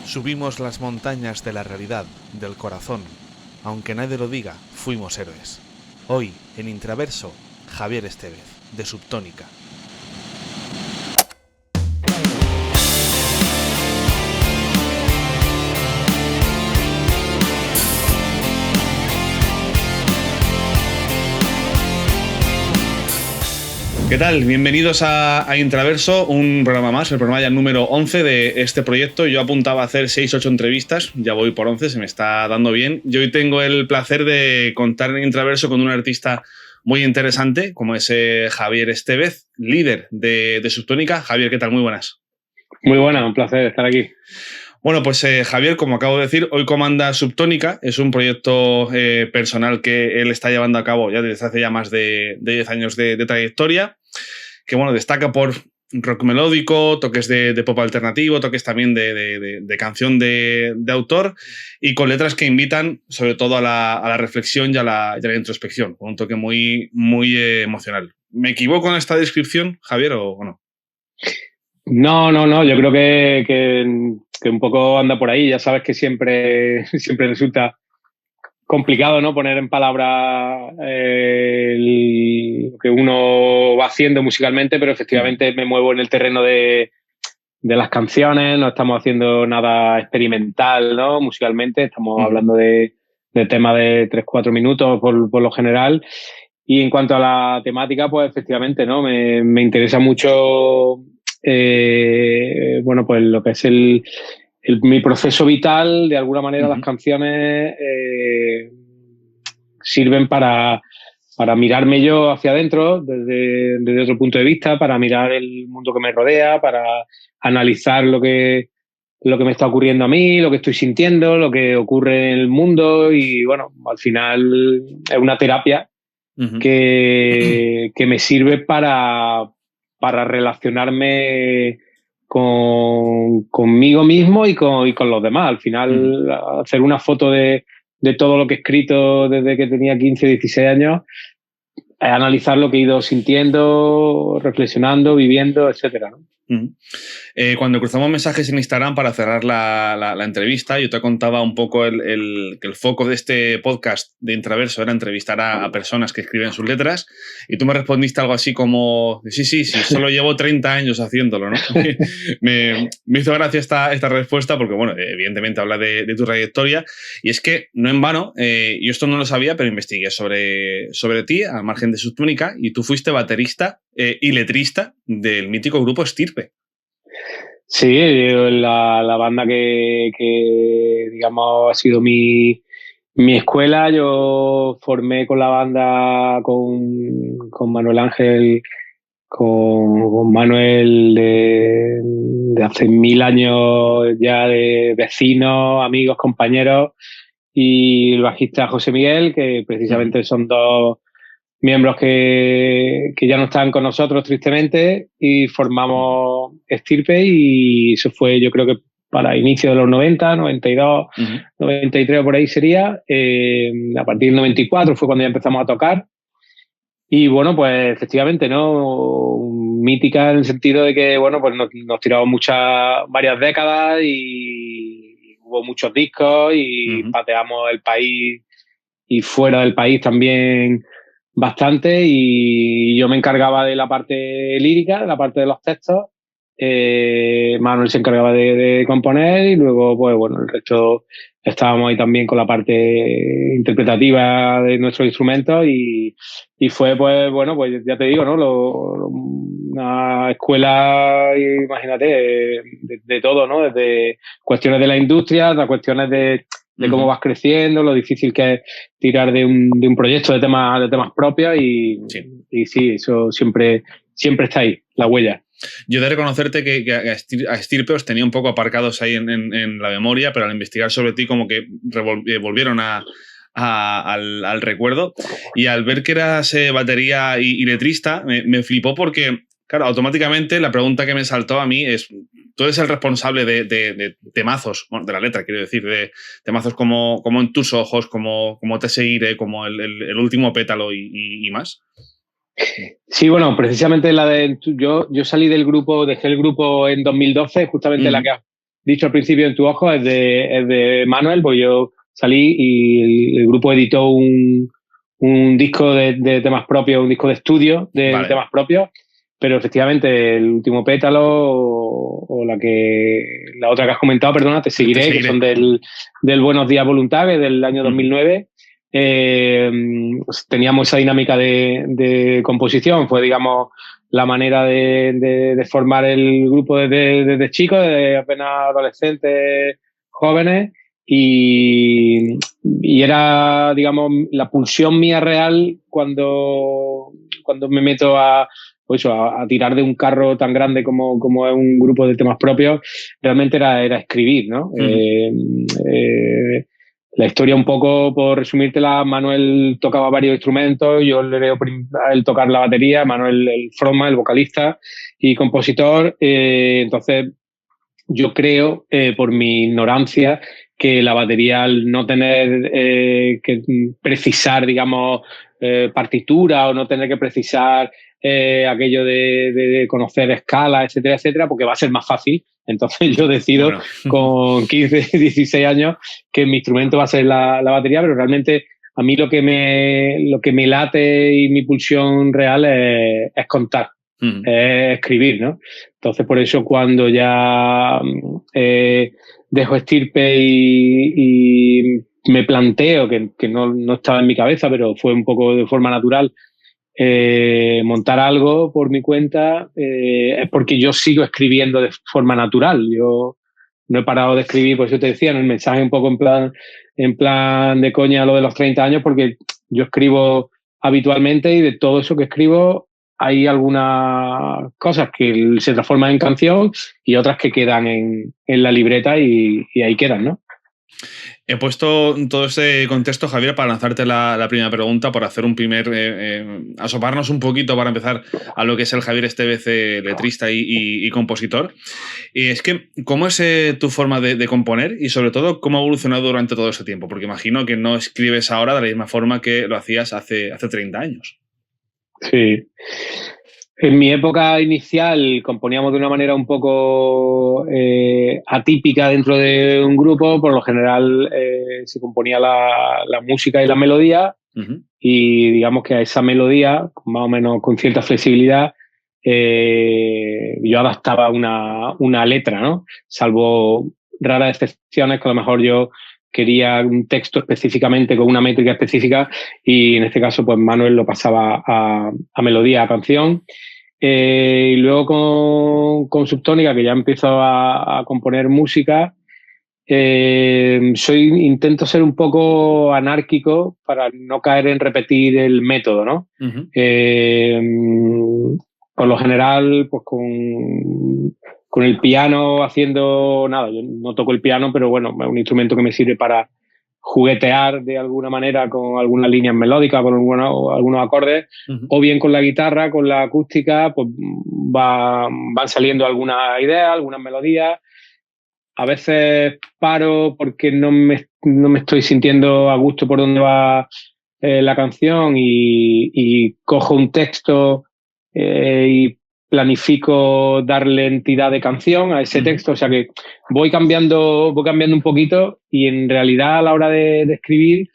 Subimos las montañas de la realidad, del corazón. Aunque nadie lo diga, fuimos héroes. Hoy, en Intraverso, Javier Estevez, de Subtónica. ¿Qué tal? Bienvenidos a Intraverso, un programa más, el programa ya número 11 de este proyecto. Yo apuntaba a hacer 6-8 entrevistas, ya voy por 11, se me está dando bien. Y hoy tengo el placer de contar en Intraverso con un artista muy interesante, como es Javier Estevez, líder de Subtónica. Javier, ¿qué tal? Muy buenas. Muy buenas, un placer estar aquí. Bueno, pues Javier, como acabo de decir, hoy comanda Subtónica. Es un proyecto personal que él está llevando a cabo ya desde hace ya más de 10 años de trayectoria, que bueno, destaca por rock melódico, toques de pop alternativo, toques también de canción de autor, y con letras que invitan sobre todo a la reflexión y a la introspección, con un toque muy, muy emocional. ¿Me equivoco en esta descripción, Javier, o no? No, yo creo que un poco anda por ahí. Ya sabes que siempre resulta complicado, ¿no? Poner en palabras lo que uno va haciendo musicalmente, pero efectivamente me muevo en el terreno de las canciones. No estamos haciendo nada experimental, ¿no? Musicalmente estamos hablando de temas de 3-4 minutos por lo general. Y en cuanto a la temática, pues efectivamente, ¿no? Me interesa mucho bueno, pues lo que es mi proceso vital. De alguna manera las canciones sirven para mirarme yo hacia adentro desde otro punto de vista, para mirar el mundo que me rodea, para analizar lo que me está ocurriendo a mí, lo que estoy sintiendo, lo que ocurre en el mundo. Y bueno, al final es una terapia que me sirve para relacionarme conmigo mismo y con los demás. Al final, hacer una foto de todo lo que he escrito desde que tenía 15 o 16 años es analizar lo que he ido sintiendo, reflexionando, viviendo, etcétera, ¿no? Cuando cruzamos mensajes en Instagram para cerrar la entrevista, yo te contaba un poco que el foco de este podcast de Intraverso era entrevistar a personas que escriben sus letras, y tú me respondiste algo así como sí, solo llevo 30 años haciéndolo, ¿no? me hizo gracia esta respuesta porque, bueno, evidentemente habla de tu trayectoria, y es que no en vano, yo esto no lo sabía, pero investigué sobre ti, al margen de Subtónica, y tú fuiste baterista y letrista del mítico grupo Estirpe. Sí, la banda que digamos ha sido mi escuela. Yo formé con la banda con Manuel Ángel, con Manuel de hace 1000 años ya, de vecinos, amigos, compañeros, y el bajista José Miguel, que precisamente son dos miembros que ya no están con nosotros, tristemente, y formamos Estirpe. Y eso fue, yo creo que para inicio de los 90, 92, 93 o por ahí sería. A partir del 94 fue cuando ya empezamos a tocar. Y bueno, pues efectivamente, ¿no? Mítica en el sentido de que, bueno, pues nos tiramos varias décadas y hubo muchos discos y pateamos el país y fuera del país también bastante, y yo me encargaba de la parte lírica, de la parte de los textos. Manuel se encargaba de componer, y luego, pues bueno, el resto estábamos ahí también con la parte interpretativa de nuestros instrumentos, y fue, pues bueno, pues ya te digo, ¿no? Una escuela, imagínate, de todo, ¿no? Desde cuestiones de la industria hasta cuestiones de cómo vas creciendo, lo difícil que es tirar de un proyecto de temas propios, y sí, eso siempre está ahí, la huella. Yo he de reconocerte que a Estirpe os tenía un poco aparcados ahí en la memoria, pero al investigar sobre ti como que volvieron al recuerdo, y al ver que eras batería y letrista me flipó porque, claro, automáticamente la pregunta que me saltó a mí es: tú eres el responsable de temazos, bueno, de la letra, quiero decir, de temazos como En tus ojos, como Te seguiré, como el último pétalo y más. Sí, bueno, precisamente yo salí del grupo, dejé el grupo en 2012, justamente la que has dicho al principio en tu ojo es de Manuel, pues yo salí y el grupo editó un disco de temas propios, un disco de estudio de temas propios, pero efectivamente el último pétalo o la otra que has comentado, perdona, Te seguiré, que son del Buenos Días Voluntad, que es del año 2009. Pues teníamos esa dinámica de composición, fue, digamos, la manera de formar el grupo desde chicos, desde apenas adolescentes, jóvenes, y era, digamos, la pulsión mía real cuando me meto a tirar de un carro tan grande como es un grupo de temas propios, realmente era escribir, ¿no? La historia, un poco por resumírtela, Manuel tocaba varios instrumentos, yo le veo a él tocar la batería, Manuel el frontman, el vocalista y compositor. Entonces yo creo, por mi ignorancia, que la batería, al no tener que precisar, digamos, partitura, o no tener que precisar aquello de conocer escalas, etcétera, etcétera, porque va a ser más fácil. Entonces yo decido con 15, 16 años que mi instrumento va a ser la batería, pero realmente a mí lo que me late y mi pulsión real es contar, es escribir, ¿no? Entonces por eso cuando ya dejo estirpe y me planteo, que no estaba en mi cabeza, pero fue un poco de forma natural, montar algo por mi cuenta, es porque yo sigo escribiendo de forma natural. Yo no he parado de escribir, por eso te decía en el mensaje un poco en plan de coña lo de los 30 años, porque yo escribo habitualmente y de todo eso que escribo hay algunas cosas que se transforman en canción y otras que quedan en la libreta y ahí quedan, ¿no? He puesto todo este contexto, Javier, para lanzarte la primera pregunta, por hacer un primer... asomarnos un poquito para empezar a lo que es el Javier Estévez, letrista y compositor. Y es que, ¿cómo es tu forma de componer? Y sobre todo, ¿cómo ha evolucionado durante todo ese tiempo? Porque imagino que no escribes ahora de la misma forma que lo hacías hace 30 años. Sí. En mi época inicial componíamos de una manera un poco atípica dentro de un grupo. Por lo general se componía la música y la melodía, y digamos que a esa melodía, más o menos con cierta flexibilidad, yo adaptaba una letra, ¿no? Salvo raras excepciones que a lo mejor yo quería un texto específicamente con una métrica específica, y en este caso pues Manuel lo pasaba a melodía, a canción. Y luego con Subtónica, que ya empiezo a componer música, intento ser un poco anárquico para no caer en repetir el método, ¿no? Por lo general, pues con el piano haciendo nada. Yo no toco el piano, pero bueno, es un instrumento que me sirve para juguetear de alguna manera con algunas líneas melódicas, con algunos acordes, o bien con la guitarra, con la acústica, pues van saliendo algunas ideas, algunas melodías. A veces paro porque no me estoy sintiendo a gusto por dónde va la canción, y cojo un texto y planifico darle entidad de canción a ese texto. O sea que voy cambiando un poquito, y en realidad a la hora de escribir,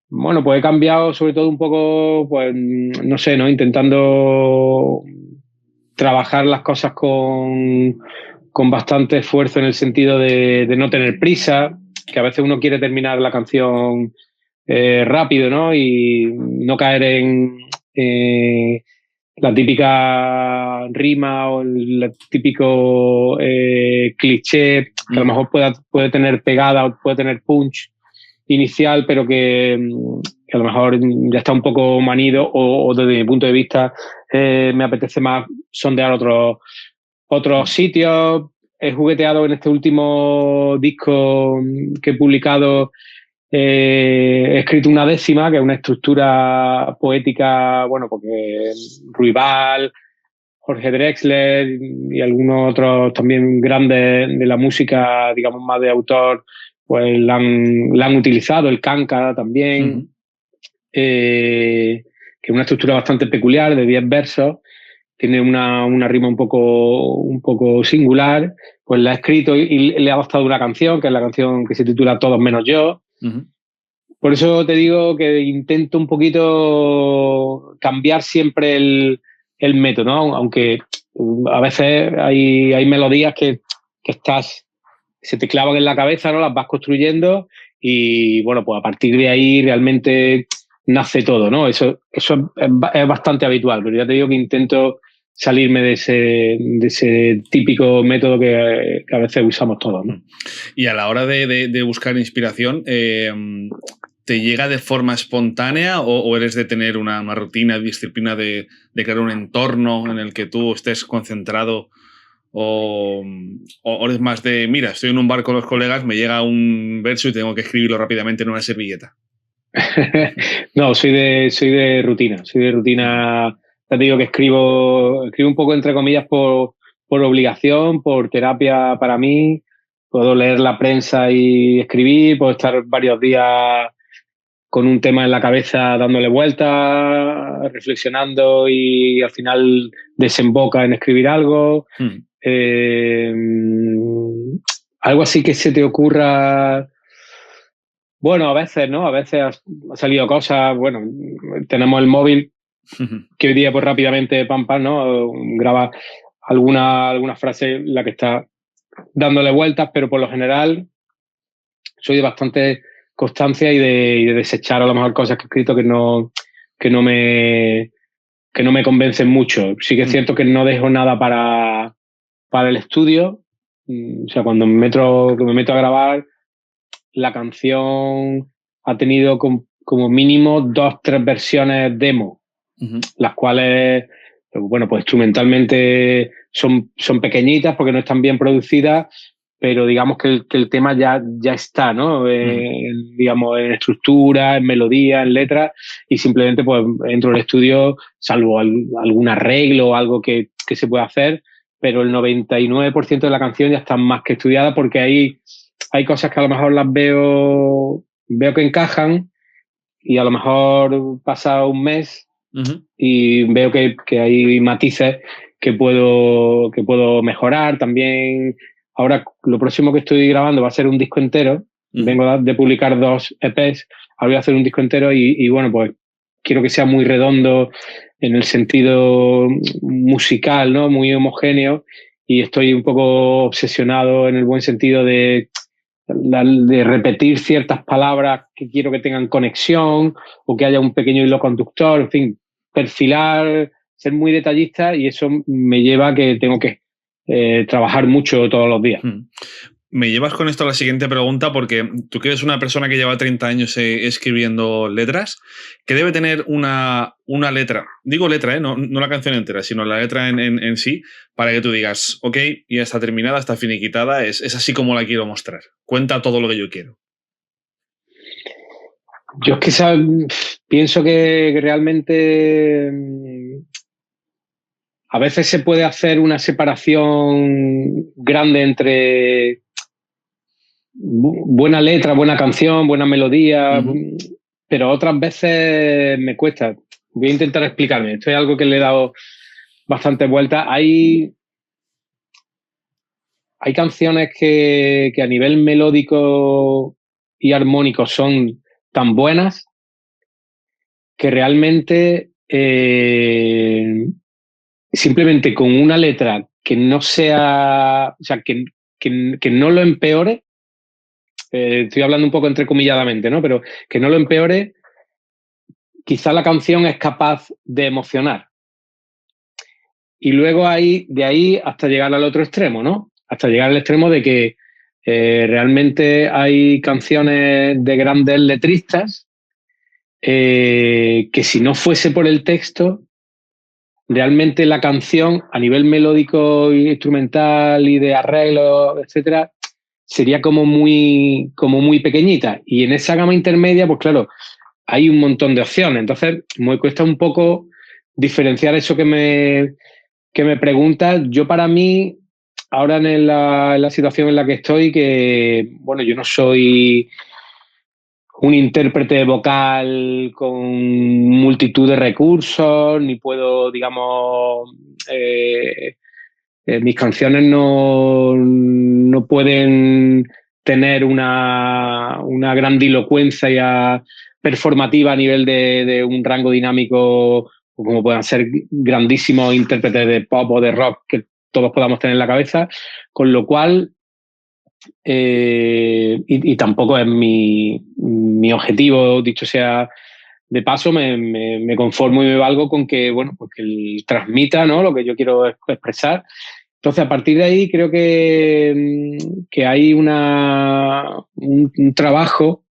bueno, pues he cambiado sobre todo un poco, pues no sé, ¿no? Intentando trabajar las cosas con bastante esfuerzo, en el sentido de no tener prisa, que a veces uno quiere terminar la canción rápido, ¿no? Y no caer en la típica rima o el típico cliché que a lo mejor puede tener pegada o puede tener punch inicial, pero que a lo mejor ya está un poco manido, o desde mi punto de vista me apetece más sondear otros sitios. He jugueteado en este último disco que he publicado. He escrito una décima, que es una estructura poética, bueno, porque Ruibal, Jorge Drexler y algunos otros también grandes de la música, digamos, más de autor, pues la han utilizado, el canca también, que es una estructura bastante peculiar, de 10 versos, tiene una rima un poco singular, pues la he escrito y le he adaptado una canción, que es la canción que se titula Todos menos yo. Uh-huh. Por eso te digo que intento un poquito cambiar siempre el método, ¿no? Aunque a veces hay melodías que se te clavan en la cabeza, ¿no? Las vas construyendo y, bueno, pues a partir de ahí realmente nace todo, ¿no? Eso es bastante habitual, pero ya te digo que intento salirme de ese típico método que a veces usamos todos, ¿no? Y a la hora de buscar inspiración, ¿te llega de forma espontánea o eres de tener una rutina, disciplina de crear un entorno en el que tú estés concentrado? ¿O eres más de, mira, estoy en un bar con los colegas, me llega un verso y tengo que escribirlo rápidamente en una servilleta? No, soy de rutina. Soy de rutina. Te digo que escribo un poco entre comillas por obligación, por terapia para mí. Puedo leer la prensa y escribir, puedo estar varios días con un tema en la cabeza dándole vueltas, reflexionando y al final desemboca en escribir algo. Algo así que se te ocurra. Bueno, a veces, ¿no? A veces ha salido cosas, bueno, tenemos el móvil que hoy día pues rápidamente pam, ¿no? Graba alguna frase la que está dándole vueltas, pero por lo general soy de bastante constancia y de desechar a lo mejor cosas que he escrito que no me convencen mucho. Sí que es cierto que no dejo nada para el estudio. O sea, cuando me meto a grabar, la canción ha tenido como mínimo 2-3 versiones demo, las cuales, bueno, pues instrumentalmente son pequeñitas porque no están bien producidas, pero digamos que el tema ya está, ¿no? Digamos, en estructura, en melodía, en letra, y simplemente pues entro al estudio, salvo algún arreglo o algo que se pueda hacer, pero el 99% de la canción ya está más que estudiada porque hay cosas que a lo mejor las veo que encajan y a lo mejor pasa un mes y veo que hay matices que puedo mejorar. También ahora lo próximo que estoy grabando va a ser un disco entero. Vengo de publicar 2 EPs, ahora voy a hacer un disco entero y bueno, pues quiero que sea muy redondo en el sentido musical, ¿no? Muy homogéneo, y estoy un poco obsesionado en el buen sentido de repetir ciertas palabras que quiero que tengan conexión o que haya un pequeño hilo conductor, en fin, perfilar, ser muy detallista, y eso me lleva a que tengo que trabajar mucho todos los días. Me llevas con esto a la siguiente pregunta, porque tú que eres una persona que lleva 30 años escribiendo letras, que debe tener una letra, digo letra, no la canción entera, sino la letra en sí, para que tú digas, ok, ya está terminada, está finiquitada, es así como la quiero mostrar. Cuenta todo lo que yo quiero. Yo es que pienso que realmente a veces se puede hacer una separación grande entre buena letra, buena canción, buena melodía, pero otras veces me cuesta. Voy a intentar explicarme. Esto es algo que le he dado bastante vueltas. Hay canciones que a nivel melódico y armónico son tan buenas que realmente simplemente con una letra que no sea, o sea, que no lo empeore, estoy hablando un poco entrecomilladamente, ¿no? Pero que no lo empeore, quizá la canción es capaz de emocionar. Y luego de ahí hasta llegar al otro extremo, ¿no? Hasta llegar al extremo de que realmente hay canciones de grandes letristas que si no fuese por el texto, realmente la canción a nivel melódico, instrumental y de arreglo, etcétera, sería como muy pequeñita. Y en esa gama intermedia, pues claro, hay un montón de opciones. Entonces, me cuesta un poco diferenciar eso que me preguntas. Yo, para mí, ahora en la situación en la que estoy, que, bueno, yo no soy un intérprete vocal con multitud de recursos, ni puedo, digamos, mis canciones no pueden tener una grandilocuencia performativa a nivel de un rango dinámico, como puedan ser grandísimos intérpretes de pop o de rock que todos podamos tener en la cabeza, con lo cual y tampoco es mi objetivo, dicho sea de paso, me conformo y me valgo con que, bueno, pues que él transmita, ¿no?, lo que yo quiero expresar. Entonces, a partir de ahí creo que hay un trabajo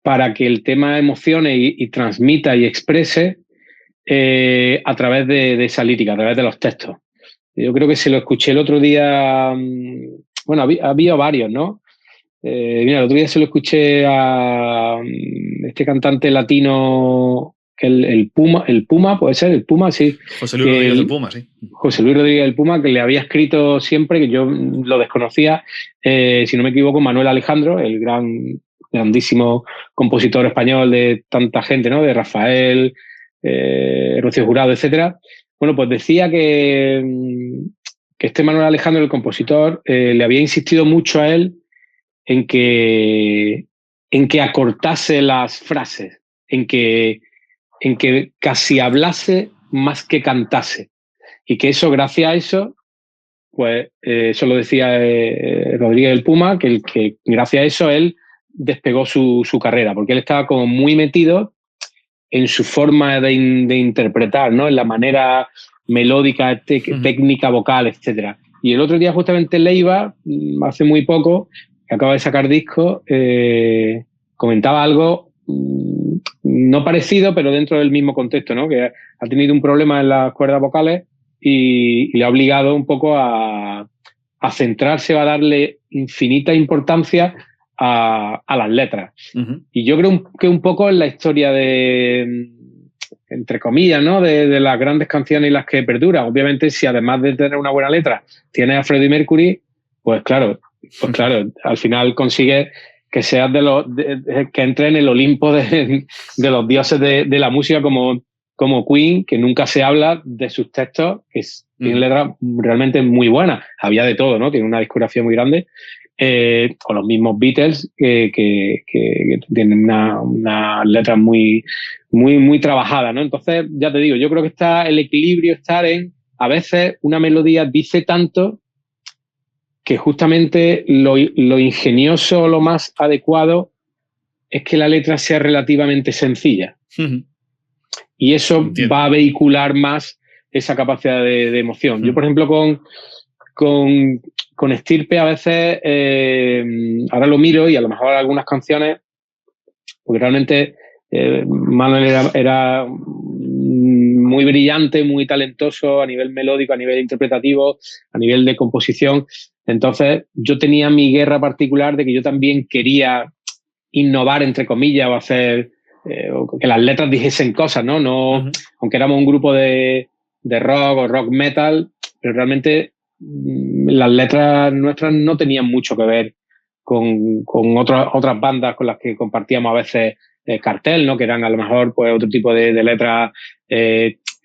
para que el tema emocione y transmita y exprese a través de esa lírica, a través de los textos. Yo creo que se lo escuché el otro día, bueno, había varios, ¿no? Mira, el otro día se lo escuché a este cantante latino, el Puma, puede ser, el Puma, sí. José Luis Rodríguez del Puma, sí. José Luis Rodríguez del Puma, que le había escrito siempre, que yo lo desconocía, si no me equivoco, Manuel Alejandro, el grandísimo compositor español de tanta gente, ¿no? De Rafael, Rocío Jurado, etcétera. Bueno, pues decía que este Manuel Alejandro, el compositor, le había insistido mucho a él en que acortase las frases, en que casi hablase más que cantase. Y que eso, gracias a eso, pues eso lo decía Rodríguez del Puma, que gracias a eso él despegó su carrera, porque él estaba como muy metido en su forma de interpretar, ¿no?, en la manera melódica, técnica vocal, etcétera. Y el otro día justamente Leiva, hace muy poco, que acaba de sacar disco, comentaba algo no parecido, pero dentro del mismo contexto, ¿no?, que ha tenido un problema en las cuerdas vocales y le ha obligado un poco a centrarse, a darle infinita importancia a las letras. Y yo creo que un poco en la historia de, entre comillas, ¿no?, de las grandes canciones y las que perduran. Obviamente, si además de tener una buena letra tienes a Freddie Mercury, pues claro, al final consigues que seas que entre en el Olimpo de los dioses de la música, como Queen, que nunca se habla de sus textos, que tienen letras realmente muy buenas. Había de todo, ¿no? Tiene una discografía muy grande. O los mismos Beatles, que tienen una letra muy, muy, muy trabajada, ¿no? Entonces, ya te digo, yo creo que el equilibrio está en, a veces, una melodía dice tanto que justamente lo ingenioso, lo más adecuado es que la letra sea relativamente sencilla. Y eso va a vehicular más esa capacidad de emoción. Yo, por ejemplo, con Estirpe a veces, ahora lo miro y a lo mejor algunas canciones, porque realmente Manuel era muy brillante, muy talentoso a nivel melódico, a nivel interpretativo, a nivel de composición. Entonces yo tenía mi guerra particular de que yo también quería innovar, entre comillas, o hacer que las letras dijesen cosas, ¿no? Aunque éramos un grupo de rock o rock metal, pero realmente las letras nuestras no tenían mucho que ver con otras bandas con las que compartíamos a veces cartel, ¿no?, que eran a lo mejor pues otro tipo de letras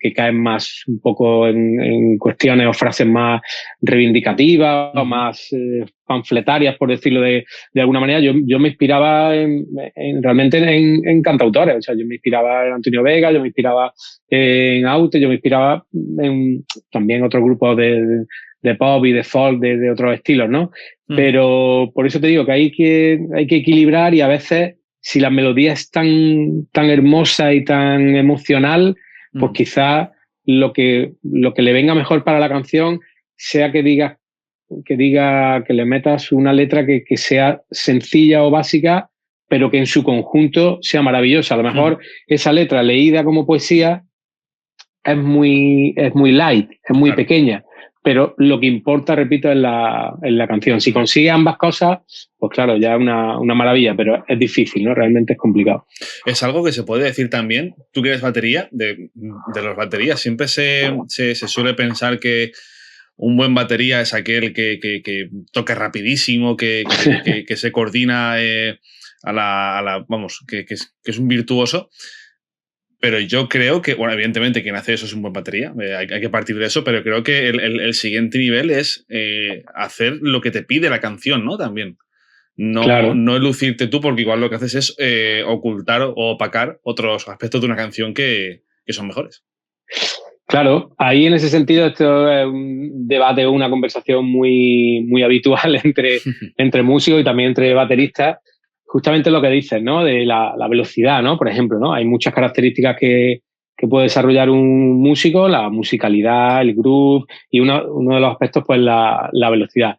que caen más un poco en cuestiones o frases más reivindicativas o más panfletarias, por decirlo de alguna manera. Yo me inspiraba realmente en cantautores. O sea, yo me inspiraba en Antonio Vega, yo me inspiraba en Aute, yo me inspiraba en también otros grupos de pop y de folk, de otros estilos, ¿no? Pero por eso te digo que hay que equilibrar, y a veces, si la melodía es tan hermosa y tan emocional, pues quizás lo que le venga mejor para la canción sea que le metas una letra que sea sencilla o básica, pero que en su conjunto sea maravillosa. A lo mejor esa letra leída como poesía es muy light, es muy pequeña, pero lo que importa, repito, es la canción. Si consigue ambas cosas, pues claro, ya es una maravilla, pero es difícil, ¿no? Realmente es complicado. Es algo que se puede decir también, tú que eres batería, de las baterías, siempre se suele pensar que un buen batería es aquel que toca rapidísimo, que se coordina vamos, que es un virtuoso. Pero yo creo que, bueno, evidentemente quien hace eso es un buen batería, hay que partir de eso, pero creo que el siguiente nivel es hacer lo que te pide la canción, ¿no? También. Claro. No lucirte tú, porque igual lo que haces es ocultar o opacar otros aspectos de una canción que son mejores. Claro, ahí en ese sentido esto es un debate o una conversación muy, muy habitual entre músicos y también entre bateristas. Justamente lo que dices, ¿no? De la velocidad, ¿no? Por ejemplo, ¿no? Hay muchas características que puede desarrollar un músico, la musicalidad, el groove, y uno de los aspectos, pues, la velocidad.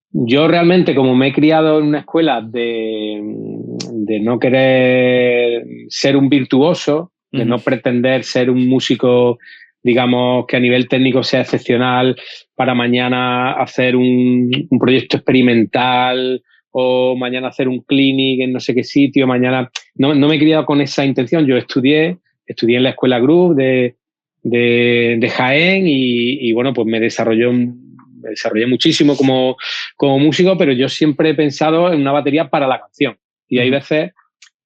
Yo realmente, como me he criado en una escuela de no querer ser un virtuoso, de no pretender ser un músico, digamos, que a nivel técnico sea excepcional para mañana hacer un proyecto experimental o mañana hacer un clinic en no sé qué sitio, mañana... No me he criado con esa intención. Yo estudié en la escuela Groove de Jaén y bueno, pues me desarrollé muchísimo como músico, pero yo siempre he pensado en una batería para la canción. Y hay veces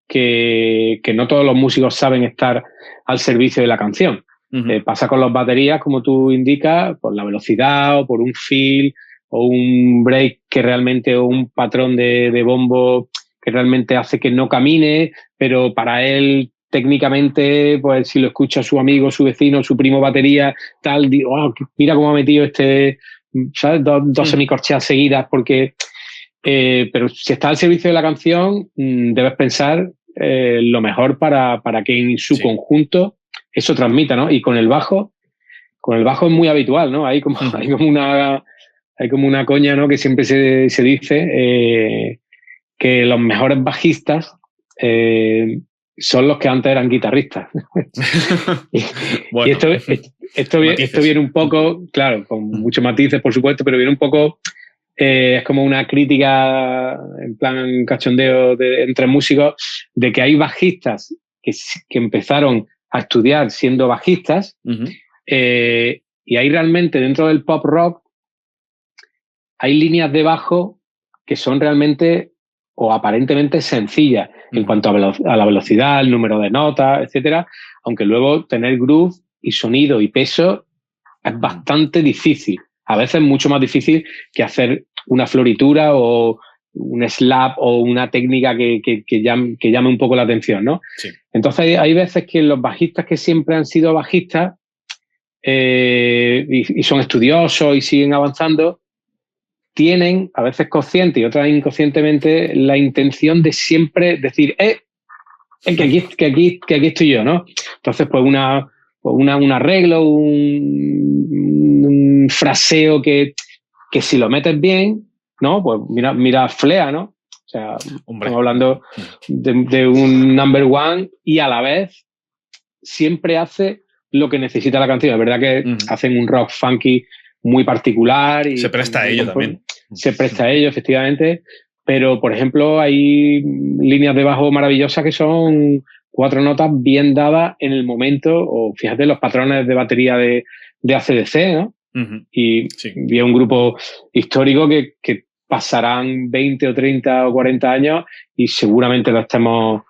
que no todos los músicos saben estar al servicio de la canción. Pasa con las baterías, como tú indicas, por la velocidad o por un feel o un break que realmente, o un patrón de bombo que realmente hace que no camine, pero para él técnicamente, pues si lo escucha su amigo, su vecino, su primo batería, tal, digo, oh, mira cómo ha metido ¿sabes? Dos semicorcheas seguidas, porque pero si está al servicio de la canción, debes pensar lo mejor para que en su conjunto eso transmita, ¿no? Y con el bajo es muy habitual, ¿no? Hay como una coña, ¿no? Que siempre se dice que los mejores bajistas son los que antes eran guitarristas. Bueno, y esto viene un poco, claro, con muchos matices, por supuesto, pero viene un poco... es como una crítica en plan cachondeo entre músicos de que hay bajistas que empezaron a estudiar siendo bajistas y hay realmente dentro del pop rock hay líneas de bajo que son realmente o aparentemente sencillas en cuanto a la velocidad, el número de notas, etcétera, aunque luego tener groove y sonido y peso es bastante difícil. A veces mucho más difícil que hacer una floritura o un slap o una técnica que llame un poco la atención, ¿no? Sí. Entonces hay veces que los bajistas que siempre han sido bajistas y son estudiosos y siguen avanzando, tienen, a veces consciente y otras inconscientemente, la intención de siempre decir, que aquí estoy yo, ¿no? Entonces, pues un arreglo, un fraseo que si lo metes bien, ¿no? Pues mira Flea, ¿no? O sea, estamos hablando de un number one y a la vez siempre hace lo que necesita la canción. Es verdad que hacen un rock funky muy particular. Y se presta a ello también. Se presta a ello, efectivamente. Pero, por ejemplo, hay líneas de bajo maravillosas que son 4 notas bien dadas en el momento, o fíjate los patrones de batería de AC/DC, ¿no? Y es un grupo histórico que pasarán 20 o 30 o 40 años y seguramente lo estemos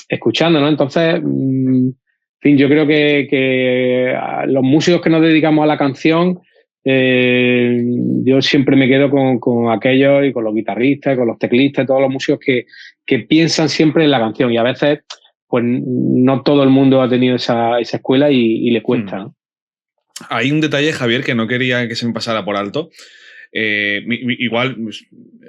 escuchando, ¿no? Entonces, en fin, yo creo que los músicos que nos dedicamos a la canción, yo siempre me quedo con aquellos y con los guitarristas, con los teclistas, todos los músicos que piensan siempre en la canción y a veces pues no todo el mundo ha tenido esa escuela y le cuesta, ¿no? Hay un detalle, Javier, que no quería que se me pasara por alto. Igual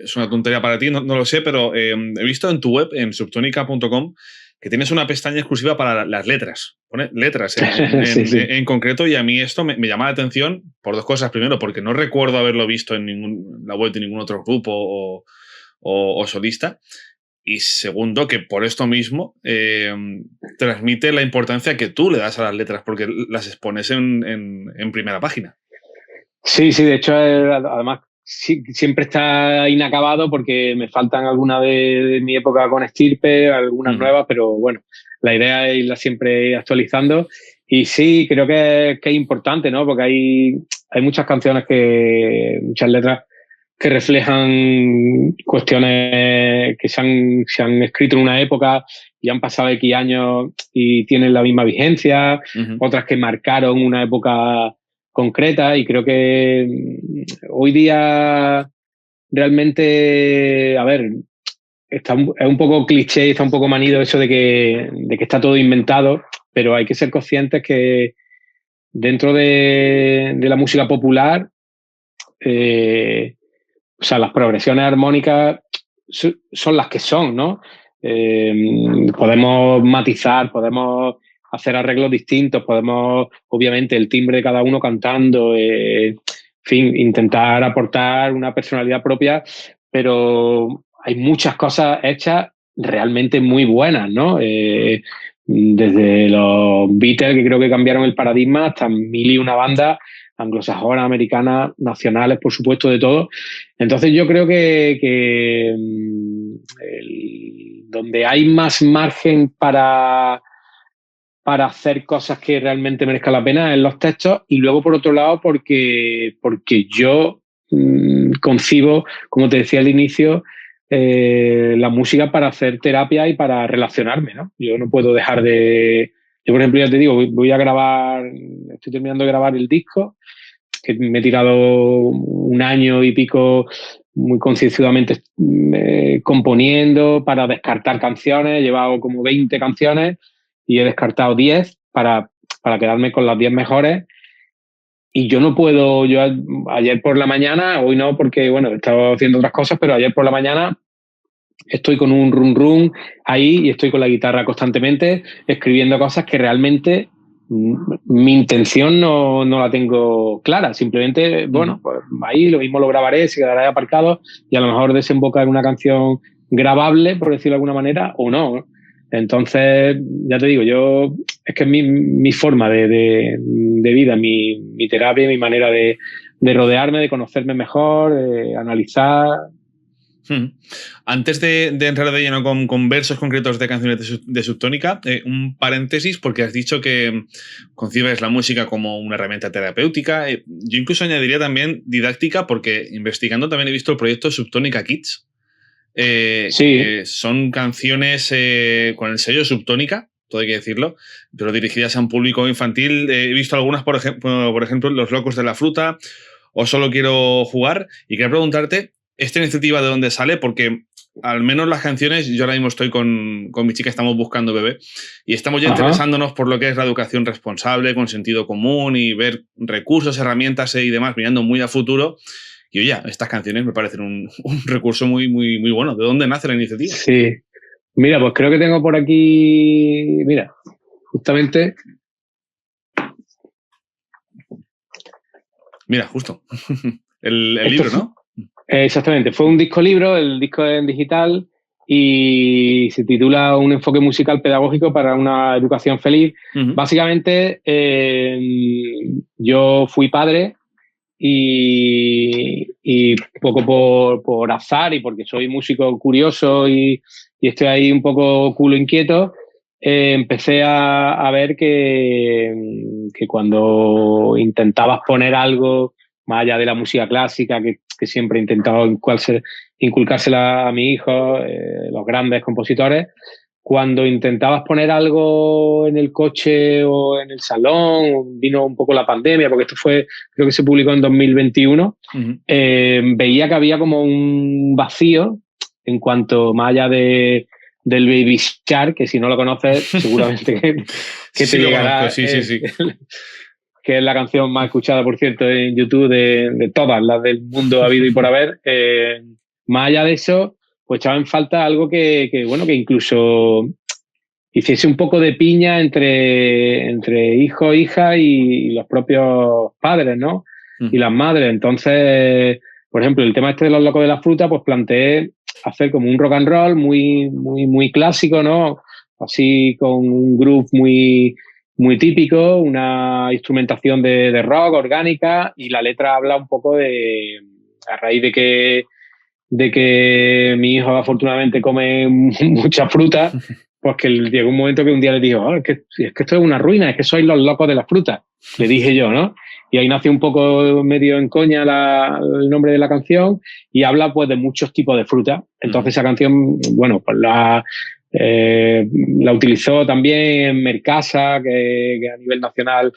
es una tontería para ti, no lo sé, pero he visto en tu web, en subtonica.com, que tienes una pestaña exclusiva para las letras. Pone letras en concreto, y a mí esto me llama la atención por 2 cosas. Primero, porque no recuerdo haberlo visto en la web de ningún otro grupo o solista. Y segundo, que por esto mismo transmite la importancia que tú le das a las letras, porque las expones en primera página. Sí, de hecho, además siempre está inacabado porque me faltan algunas de mi época con Estirpe, algunas nuevas, pero bueno, la idea es irla siempre actualizando. Y sí, creo que es importante, ¿no? Porque hay muchas canciones muchas letras que reflejan cuestiones que se han escrito en una época y han pasado X años y tienen la misma vigencia, otras que marcaron una época concreta, y creo que hoy día realmente, a ver, es un poco cliché y está un poco manido eso de que está todo inventado, pero hay que ser conscientes que dentro de la música popular, o sea, las progresiones armónicas son las que son, ¿no? Podemos matizar, podemos hacer arreglos distintos, podemos, obviamente, el timbre de cada uno cantando, en fin, intentar aportar una personalidad propia, pero hay muchas cosas hechas realmente muy buenas, ¿no? Desde los Beatles, que creo que cambiaron el paradigma, hasta mil y una bandas anglosajonas, americanas, nacionales, por supuesto, de todo. Entonces yo creo que donde hay más margen para hacer cosas que realmente merezcan la pena en los textos, y luego por otro lado porque yo concibo, como te decía al inicio, la música para hacer terapia y para relacionarme, ¿no? Yo no puedo dejar de... Yo, por ejemplo, ya te digo, voy a grabar, estoy terminando de grabar el disco, que me he tirado un año y pico muy concienzudamente componiendo para descartar canciones. He llevado como 20 canciones y he descartado 10 para quedarme con las 10 mejores. Y yo no puedo, yo ayer por la mañana, hoy no porque, bueno, he estado haciendo otras cosas, pero ayer por la mañana estoy con un run run ahí y estoy con la guitarra constantemente escribiendo cosas que realmente mi intención no la tengo clara. Simplemente, bueno, pues ahí lo mismo lo grabaré, se quedará aparcado y a lo mejor desemboca en una canción grabable, por decirlo de alguna manera, o no. Entonces, ya te digo, yo es que es mi forma de vida, mi terapia, mi manera de rodearme, de conocerme mejor, de analizar. Antes de entrar de lleno con versos concretos de canciones de Subtónica, un paréntesis, porque has dicho que concibes la música como una herramienta terapéutica. Yo incluso añadiría también didáctica, porque investigando también he visto el proyecto Subtónica Kids. Sí. Son canciones con el sello Subtónica, todo hay que decirlo, pero dirigidas a un público infantil. He visto algunas, por ejemplo, Los Locos de la Fruta o Solo Quiero Jugar, y quería preguntarte esta iniciativa de dónde sale, porque al menos las canciones, yo ahora mismo estoy con mi chica, estamos buscando bebé y estamos ya interesándonos por lo que es la educación responsable, con sentido común, y ver recursos, herramientas y demás, mirando muy a futuro. Y oye, estas canciones me parecen un recurso muy, muy, muy bueno. ¿De dónde nace la iniciativa? Sí. Mira, pues creo que tengo por aquí... Mira, justamente... Mira, justo. el libro, ¿no? Exactamente. Fue un disco libro, el disco es en digital y se titula Un enfoque musical pedagógico para una educación feliz. Básicamente, yo fui padre y poco por azar y porque soy músico curioso y estoy ahí un poco culo inquieto, empecé a ver que cuando intentabas poner algo más allá de la música clásica, que siempre he intentado inculcársela a mi hijo, los grandes compositores, cuando intentabas poner algo en el coche o en el salón, vino un poco la pandemia, porque esto creo que se publicó en 2021, veía que había como un vacío en cuanto, más allá del Baby Shark, que si no lo conoces, seguramente que sí, te llegará. Sí. Que es la canción más escuchada, por cierto, en YouTube de todas las del mundo habido y por haber. Más allá de eso, pues echaba en falta algo que incluso hiciese un poco de piña entre hijo, hija y los propios padres, ¿no? Y las madres. Entonces, por ejemplo, el tema este de Los Locos de la Fruta, pues planteé hacer como un rock and roll muy, muy, muy clásico, ¿no? Así con un groove muy, muy típico, una instrumentación de rock orgánica, y la letra habla un poco a raíz de que mi hijo afortunadamente come mucha fruta, pues que llegó un momento que un día le dijo, oh, es que esto es una ruina, es que sois los locos de las frutas, le dije yo, ¿no? Y ahí nació un poco medio en coña el nombre de la canción y habla pues de muchos tipos de frutas. Entonces esa canción, bueno, pues la utilizó también en Mercasa, que a nivel nacional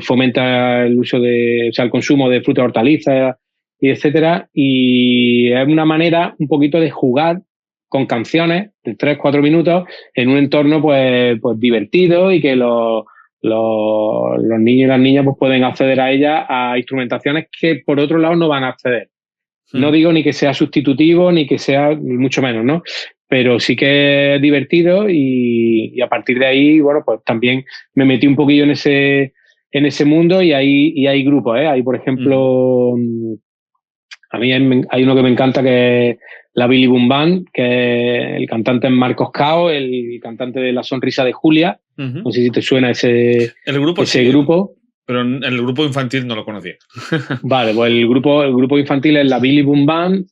fomenta el uso el consumo de frutas, hortalizas y etcétera. Y es una manera un poquito de jugar con canciones de 3-4 minutos en un entorno pues divertido y que los niños y las niñas pues pueden acceder a ellas a instrumentaciones que por otro lado no van a acceder. No digo ni que sea sustitutivo ni que sea, ni mucho menos, ¿no? Pero sí que es divertido y a partir de ahí, bueno, pues también me metí un poquillo en ese mundo y hay grupos, ¿eh? Hay, por ejemplo, a mí hay uno que me encanta que es la Billy Boom Band, que el cantante es Marcos Cao, el cantante de La Sonrisa de Julia. No sé si te suena ese grupo. Pero el grupo infantil no lo conocía. Vale, pues el grupo infantil es la Billy Boom Band.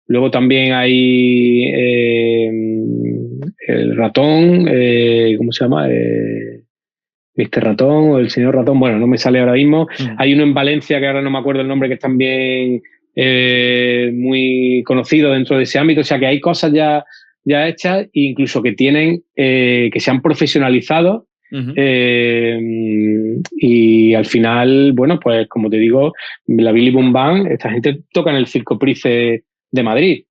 Luego también hay el ratón, ¿cómo se llama? Mr. Ratón o el señor Ratón, bueno, no me sale ahora mismo. Hay uno en Valencia, que ahora no me acuerdo el nombre, que es también muy conocido dentro de ese ámbito. O sea, que hay cosas ya hechas, incluso que tienen, que se han profesionalizado. Y al final, bueno, pues como te digo, la Billy Boom Band, esta gente toca en el Circo Price de Madrid.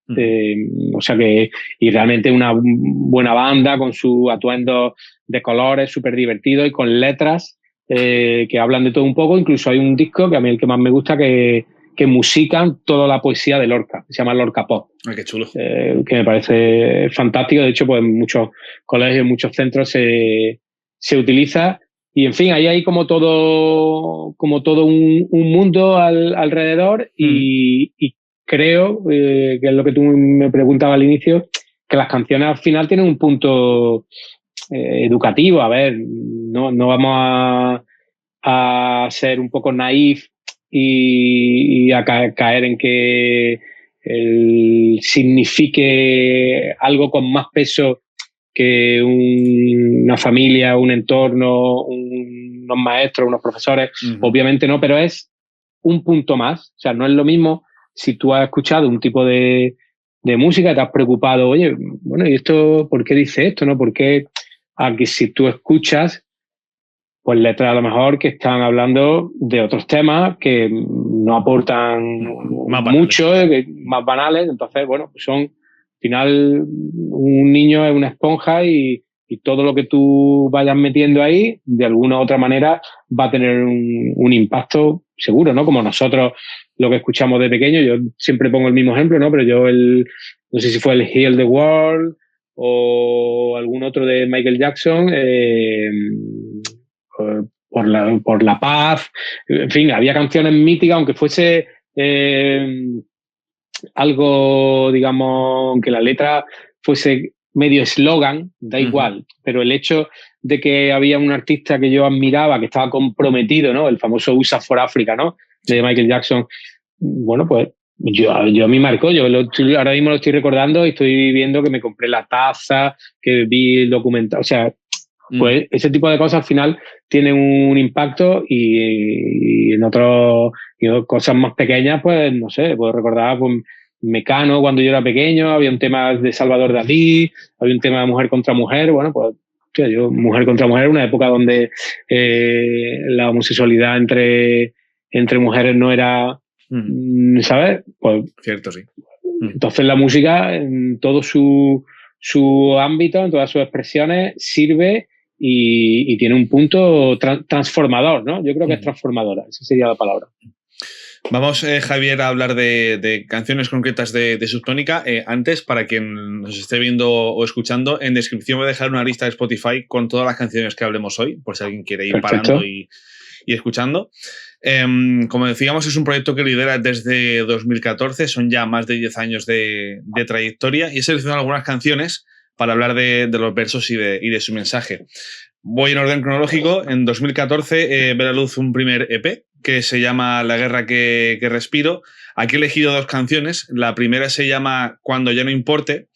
O sea que, y realmente una buena banda con su atuendo de colores súper divertido y con letras que hablan de todo un poco. Incluso hay un disco que a mí el que más me gusta que musican toda la poesía de Lorca, se llama Lorca Pop. Ay, qué chulo. Que me parece fantástico. De hecho, pues en muchos colegios, en muchos centros se utiliza. Y en fin, ahí hay como todo un mundo alrededor y creo, que es lo que tú me preguntabas al inicio, que las canciones al final tienen un punto educativo. A ver, no vamos a ser un poco naif y a caer en que signifique algo con más peso que una familia, un entorno, unos maestros, unos profesores. Obviamente no, pero es un punto más. O sea, no es lo mismo si tú has escuchado un tipo de música y te has preocupado, oye, bueno, ¿y esto por qué dice esto? ¿No? Porque aquí si tú escuchas pues letras a lo mejor que están hablando de otros temas que no aportan mucho, más banales. Entonces, bueno, pues son, al final, un niño es una esponja y todo lo que tú vayas metiendo ahí, de alguna u otra manera, va a tener un impacto seguro, ¿no? Como nosotros lo que escuchamos de pequeño, yo siempre pongo el mismo ejemplo, ¿no? Pero yo no sé si fue el Heal the World o algún otro de Michael Jackson, por la paz, en fin, había canciones míticas, aunque fuese algo, digamos, que la letra fuese medio eslogan, da igual, pero el hecho de que había un artista que yo admiraba, que estaba comprometido, ¿no? El famoso USA for Africa, ¿no? De Michael Jackson. Bueno, pues yo a mí marcó, ahora mismo lo estoy recordando y estoy viendo que me compré la taza, que vi el documental, o sea, pues ese tipo de cosas al final tienen un impacto y en otros cosas más pequeñas, pues no sé, puedo recordar pues, Mecano cuando yo era pequeño, había un tema de Salvador Dalí, había un tema de mujer contra mujer, bueno, pues mujer contra mujer, una época donde la homosexualidad entre mujeres no era, ¿sabes? Pues, cierto, sí. Entonces la música en todo su ámbito, en todas sus expresiones, sirve y tiene un punto transformador, ¿no? Yo creo que es transformadora, esa sería la palabra. Vamos, Javier, a hablar de canciones concretas de Subtónica. Antes, para quien nos esté viendo o escuchando, en descripción voy a dejar una lista de Spotify con todas las canciones que hablemos hoy, por si alguien quiere ir parando y escuchando. Como decíamos, es un proyecto que lidera desde 2014, son ya más de 10 años de trayectoria y he seleccionado algunas canciones para hablar de los versos y de su mensaje. Voy en orden cronológico. En 2014 ve a la luz un primer EP que se llama La guerra que respiro. Aquí he elegido dos canciones. La primera se llama Cuando ya no importe,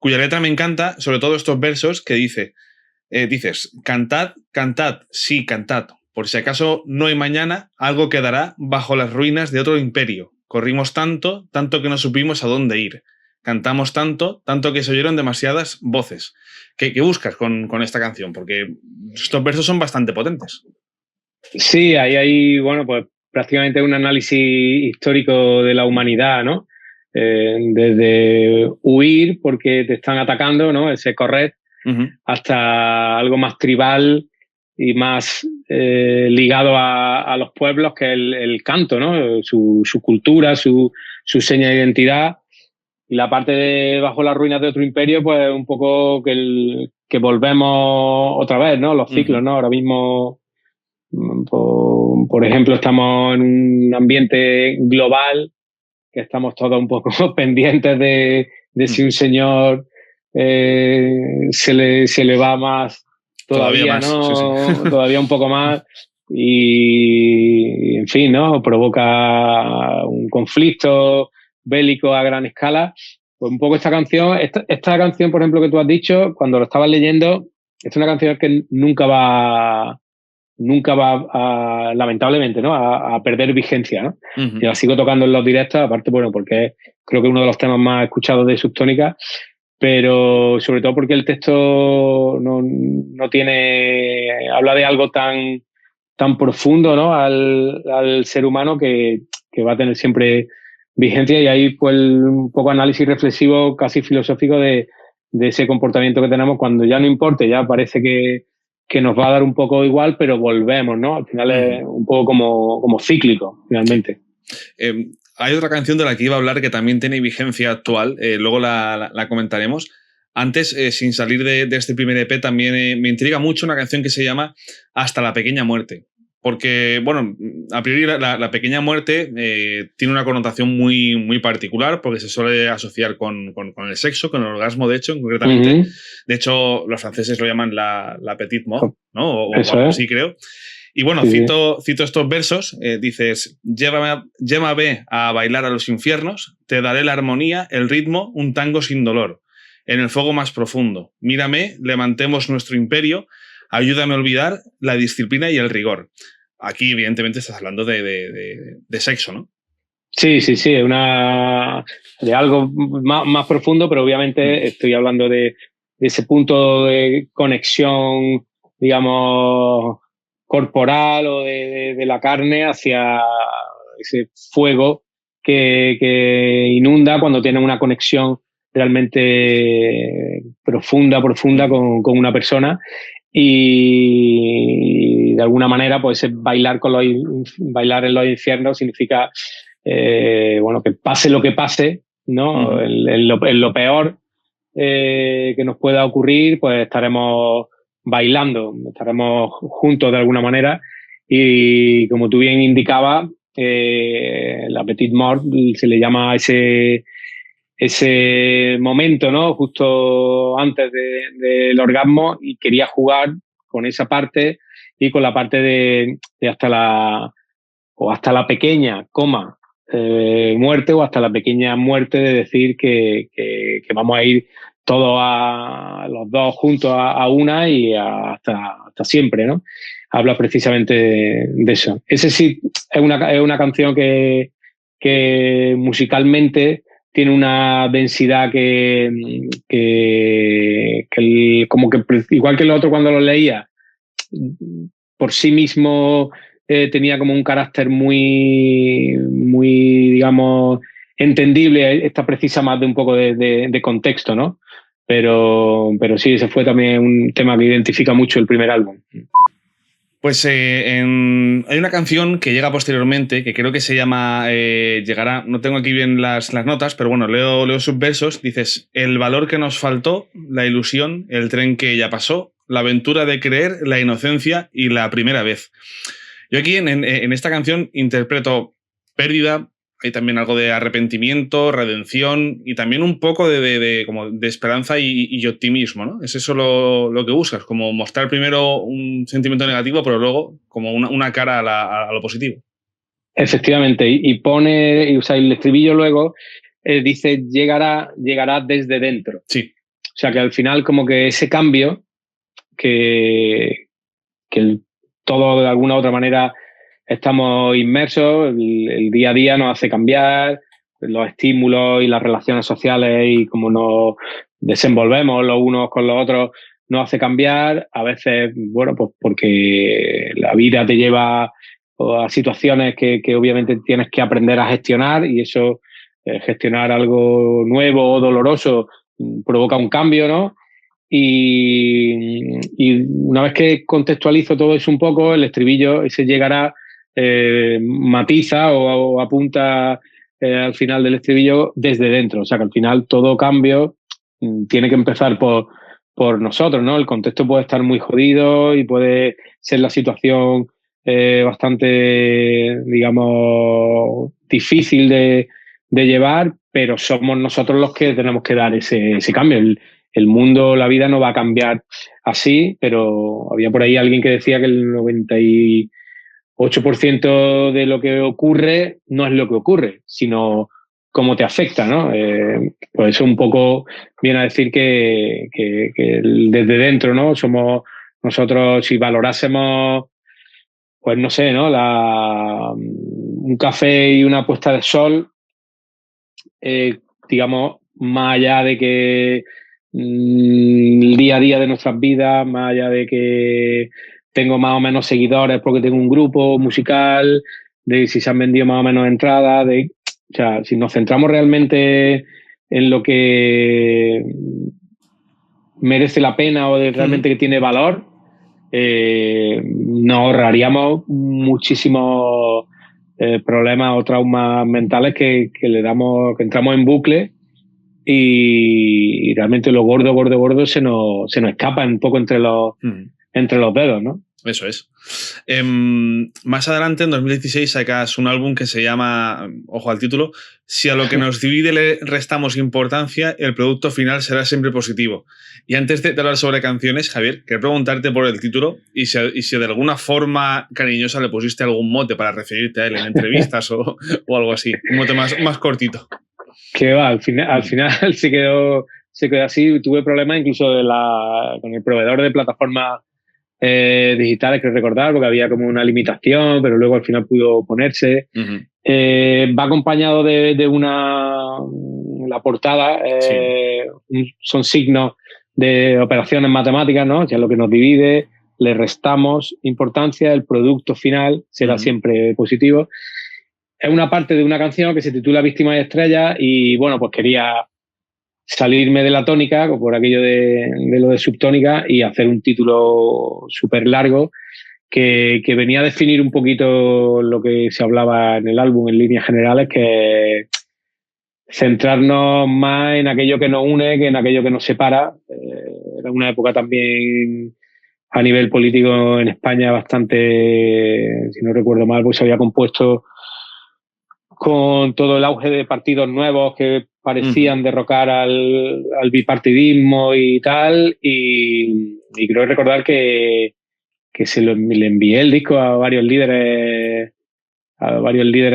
cuya letra me encanta, sobre todo estos versos que dices, cantad, cantad, sí, cantad. Por si acaso no hay mañana, algo quedará bajo las ruinas de otro imperio. Corrimos tanto, tanto que no supimos a dónde ir. Cantamos tanto, tanto que se oyeron demasiadas voces. ¿Qué buscas con esta canción? Porque estos versos son bastante potentes. Sí, ahí hay, bueno, pues prácticamente un análisis histórico de la humanidad, ¿no? Desde huir porque te están atacando, ¿no? Ese correr, hasta algo más tribal y más ligado a los pueblos, que es el canto, ¿no? Su cultura, su seña de identidad. Y la parte de bajo las ruinas de otro imperio, pues un poco que volvemos otra vez, ¿no? Los ciclos, ¿no? Ahora mismo, por ejemplo, estamos en un ambiente global que estamos todos un poco pendientes de si un señor se le va más todavía más, ¿no? Sí, sí. Todavía un poco más. Y, en fin, ¿no? Provoca un conflicto bélico a gran escala. Pues un poco esta canción, por ejemplo, que tú has dicho, cuando lo estabas leyendo, es una canción que nunca va a, lamentablemente, ¿no? A perder vigencia, ¿no? Yo la sigo tocando en los directos, aparte, bueno, porque creo que es uno de los temas más escuchados de Subtónica, pero sobre todo porque el texto no tiene, habla de algo tan profundo, ¿no? al ser humano que va a tener siempre vigencia, y ahí pues un poco análisis reflexivo, casi filosófico de ese comportamiento que tenemos cuando ya no importe, ya parece que nos va a dar un poco igual, pero volvemos, ¿no? Al final es un poco como cíclico, finalmente. Hay otra canción de la que iba a hablar que también tiene vigencia actual, luego la comentaremos. Antes, sin salir de este primer EP, también me intriga mucho una canción que se llama Hasta la pequeña muerte. Porque, bueno, a priori la pequeña muerte tiene una connotación muy, muy particular, porque se suele asociar con el sexo, con el orgasmo, de hecho, concretamente. De hecho, los franceses lo llaman la petite mort, ¿no? O algo así, creo. Y bueno, cito estos versos. Dices, llévame a bailar a los infiernos, te daré la armonía, el ritmo, un tango sin dolor. En el fuego más profundo. Mírame, levantemos nuestro imperio, ayúdame a olvidar la disciplina y el rigor. Aquí, evidentemente, estás hablando de sexo, ¿no? Sí, es de algo más profundo, pero obviamente estoy hablando de ese punto de conexión, digamos, corporal o de la carne hacia ese fuego que inunda cuando tiene una conexión realmente profunda con una persona. Y de alguna manera, pues bailar en los infiernos significa bueno, que pase lo que pase, ¿no? En lo peor que nos pueda ocurrir, pues estaremos bailando, estaremos juntos de alguna manera. Y como tú bien indicabas, la petite mort se le llama ese momento, ¿no? Justo antes del orgasmo, y quería jugar con esa parte y con la parte de hasta la pequeña muerte, o hasta la pequeña muerte, de decir que vamos a ir todos los dos juntos a una y hasta siempre, ¿no? Habla precisamente de eso. Ese sí es una canción que musicalmente tiene una densidad que como que igual que el otro, cuando lo leía, por sí mismo tenía como un carácter muy, digamos, entendible. Esta precisa más de un poco de contexto, ¿no? Pero sí, ese fue también un tema que identifica mucho el primer álbum. Pues hay una canción que llega posteriormente, que creo que se llama Llegará, no tengo aquí bien las notas, pero bueno, leo sus versos. Dices, el valor que nos faltó, la ilusión, el tren que ya pasó, la aventura de creer, la inocencia y la primera vez. Yo aquí en esta canción interpreto pérdida, hay también algo de arrepentimiento, redención y también un poco de esperanza y optimismo, ¿no? ¿Es eso lo que buscas? Como mostrar primero un sentimiento negativo, pero luego como una cara a lo positivo. Efectivamente, y pone, o sea, el estribillo luego dice llegará desde dentro. Sí. sea, que al final como que ese cambio todo de alguna u otra manera estamos inmersos, el día a día nos hace cambiar, los estímulos y las relaciones sociales y cómo nos desenvolvemos los unos con los otros nos hace cambiar, a veces, bueno, pues porque la vida te lleva a situaciones que obviamente tienes que aprender a gestionar y eso, gestionar algo nuevo o doloroso provoca un cambio, ¿no? Y una vez que contextualizo todo eso un poco, el estribillo ese llegará, matiza o apunta al final del estribillo desde dentro. O sea que al final todo cambio tiene que empezar por nosotros, ¿no? El contexto puede estar muy jodido y puede ser la situación bastante, digamos, difícil de llevar, pero somos nosotros los que tenemos que dar ese cambio. El mundo, la vida no va a cambiar así, pero había por ahí alguien que decía que el 98% de lo que ocurre no es lo que ocurre, sino cómo te afecta, ¿no? Pues eso un poco viene a decir que desde dentro, ¿no? Somos nosotros, si valorásemos, pues no sé, ¿no? Un café y una puesta de sol, digamos, más allá de que el día a día de nuestras vidas, más allá de que tengo más o menos seguidores porque tengo un grupo musical, de si se han vendido más o menos entradas, o sea, si nos centramos realmente en lo que merece la pena o realmente que tiene valor, nos ahorraríamos muchísimos problemas o traumas mentales que entramos en bucle y realmente lo gordo se nos escapa un poco entre los dedos, ¿no? Eso es. Más adelante, en 2016, sacas un álbum que se llama, ojo al título, Si a lo que nos divide le restamos importancia, el producto final será siempre positivo. Y antes de hablar sobre canciones, Javier, quería preguntarte por el título y si de alguna forma cariñosa le pusiste algún mote para referirte a él en entrevistas o algo así, un mote más cortito. Que va, al final se quedó así. Tuve problemas incluso con el proveedor de plataformas digitales, creo recordar, porque había como una limitación, pero luego al final pudo ponerse. Va acompañado de la portada, son signos de operaciones matemáticas, ¿no? O sea, lo que nos divide, le restamos importancia, el producto final será siempre positivo. Es una parte de una canción que se titula Víctimas y Estrellas y, bueno, pues quería salirme de la tónica, por aquello de lo de subtónica, y hacer un título súper largo que venía a definir un poquito lo que se hablaba en el álbum en líneas generales, que centrarnos más en aquello que nos une que en aquello que nos separa. Era una época también a nivel político en España bastante, si no recuerdo mal, pues se había compuesto con todo el auge de partidos nuevos que parecían derrocar al bipartidismo y tal, y creo recordar que le envié el disco a varios líderes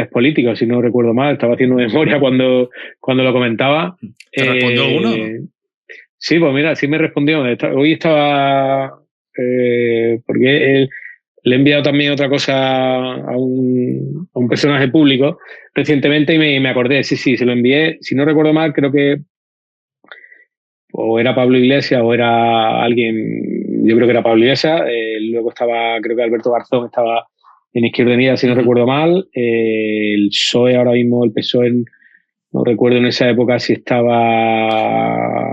políticos, si no recuerdo mal. Estaba haciendo memoria cuando lo comentaba. ¿Te respondió alguno? Sí, pues mira, sí me respondió. Hoy estaba porque le he enviado también otra cosa a un personaje público recientemente y me acordé. Sí, se lo envié. Si no recuerdo mal, creo que o era Pablo Iglesias o era alguien, yo creo que era Pablo Iglesias. Luego estaba, creo que Alberto Garzón estaba en Izquierda Unida, si no recuerdo mal. El PSOE ahora mismo, el PSOE, no recuerdo en esa época si estaba...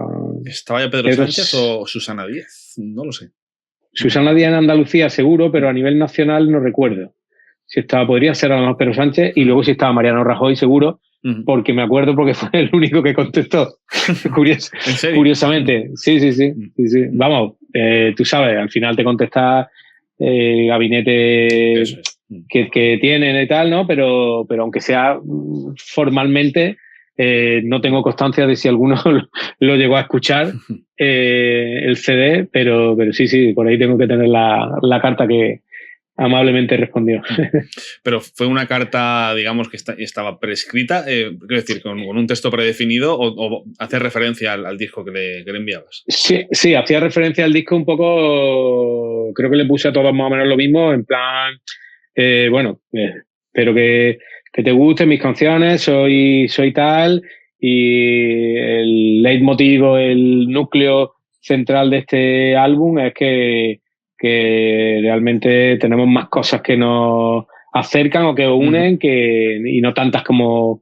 ¿Estaba ya Pedro Sánchez o Susana Díaz? No lo sé. Susana Díaz en Andalucía seguro, pero a nivel nacional no recuerdo. Si estaba, podría ser a lo mejor Pedro Sánchez, y luego si estaba Mariano Rajoy seguro, porque me acuerdo porque fue el único que contestó. ¿En serio? Curiosamente. Sí. Vamos, tú sabes, al final te contesta gabinete que tienen y tal, ¿no? Pero aunque sea formalmente, no tengo constancia de si alguno lo llegó a escuchar el CD, pero sí, por ahí tengo que tener la carta que amablemente respondió. Pero fue una carta, digamos, que estaba prescrita, quiero decir, con un texto predefinido, o hace referencia al disco que le enviabas. Sí, hacía referencia al disco un poco, creo que le puse a todos más o menos lo mismo, en plan, espero que te gusten mis canciones, soy tal, y el leitmotiv, el núcleo central de este álbum es que realmente tenemos más cosas que nos acercan o que unen y no tantas como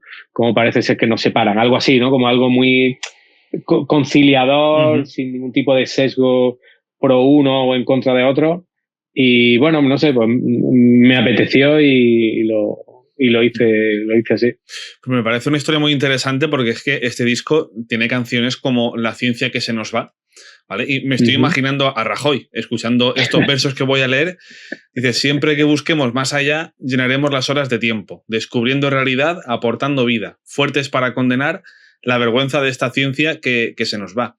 parece ser que nos separan. Algo así, ¿no? Como algo muy conciliador, sin ningún tipo de sesgo pro uno o en contra de otro. Y bueno, no sé, pues me apeteció y lo hice así. Pues me parece una historia muy interesante porque es que este disco tiene canciones como La ciencia que se nos va, ¿vale? Y me estoy imaginando a Rajoy escuchando estos versos que voy a leer. Dice: siempre que busquemos más allá, llenaremos las horas de tiempo, descubriendo realidad, aportando vida, fuertes para condenar la vergüenza de esta ciencia que se nos va.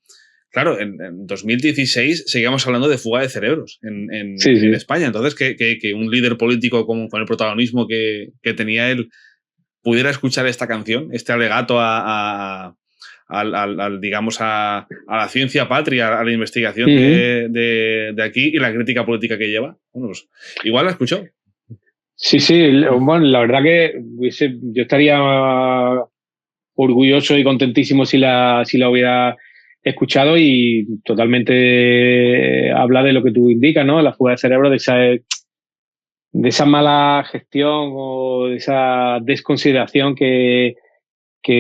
Claro, en 2016 seguíamos hablando de fuga de cerebros en España. Entonces, que un líder político con el protagonismo que tenía él pudiera escuchar esta canción, este alegato digamos, a la ciencia patria, a la investigación de aquí y la crítica política que lleva. Bueno, pues igual la escuchó. Sí, bueno, la verdad que yo estaría orgulloso y contentísimo si la hubiera escuchado, y totalmente habla de lo que tú indicas, ¿no? La fuga de cerebro, de esa mala gestión o de esa desconsideración que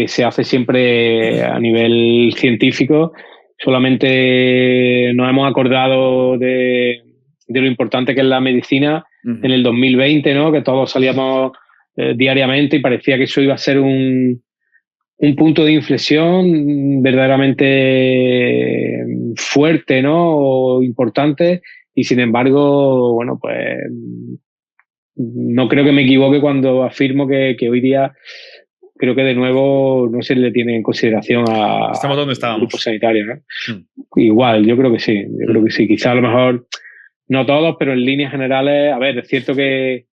se hace siempre a nivel científico. Solamente nos hemos acordado de lo importante que es la medicina en el 2020, ¿no? Que todos salíamos diariamente y parecía que eso iba a ser un punto de inflexión verdaderamente fuerte, ¿no? O importante, y sin embargo, bueno, pues no creo que me equivoque cuando afirmo que hoy día creo que de nuevo no se le tiene en consideración estamos donde estábamos. Grupo sanitario, ¿no? Igual, yo creo que sí, quizá a lo mejor no todos, pero en líneas generales, a ver, es cierto que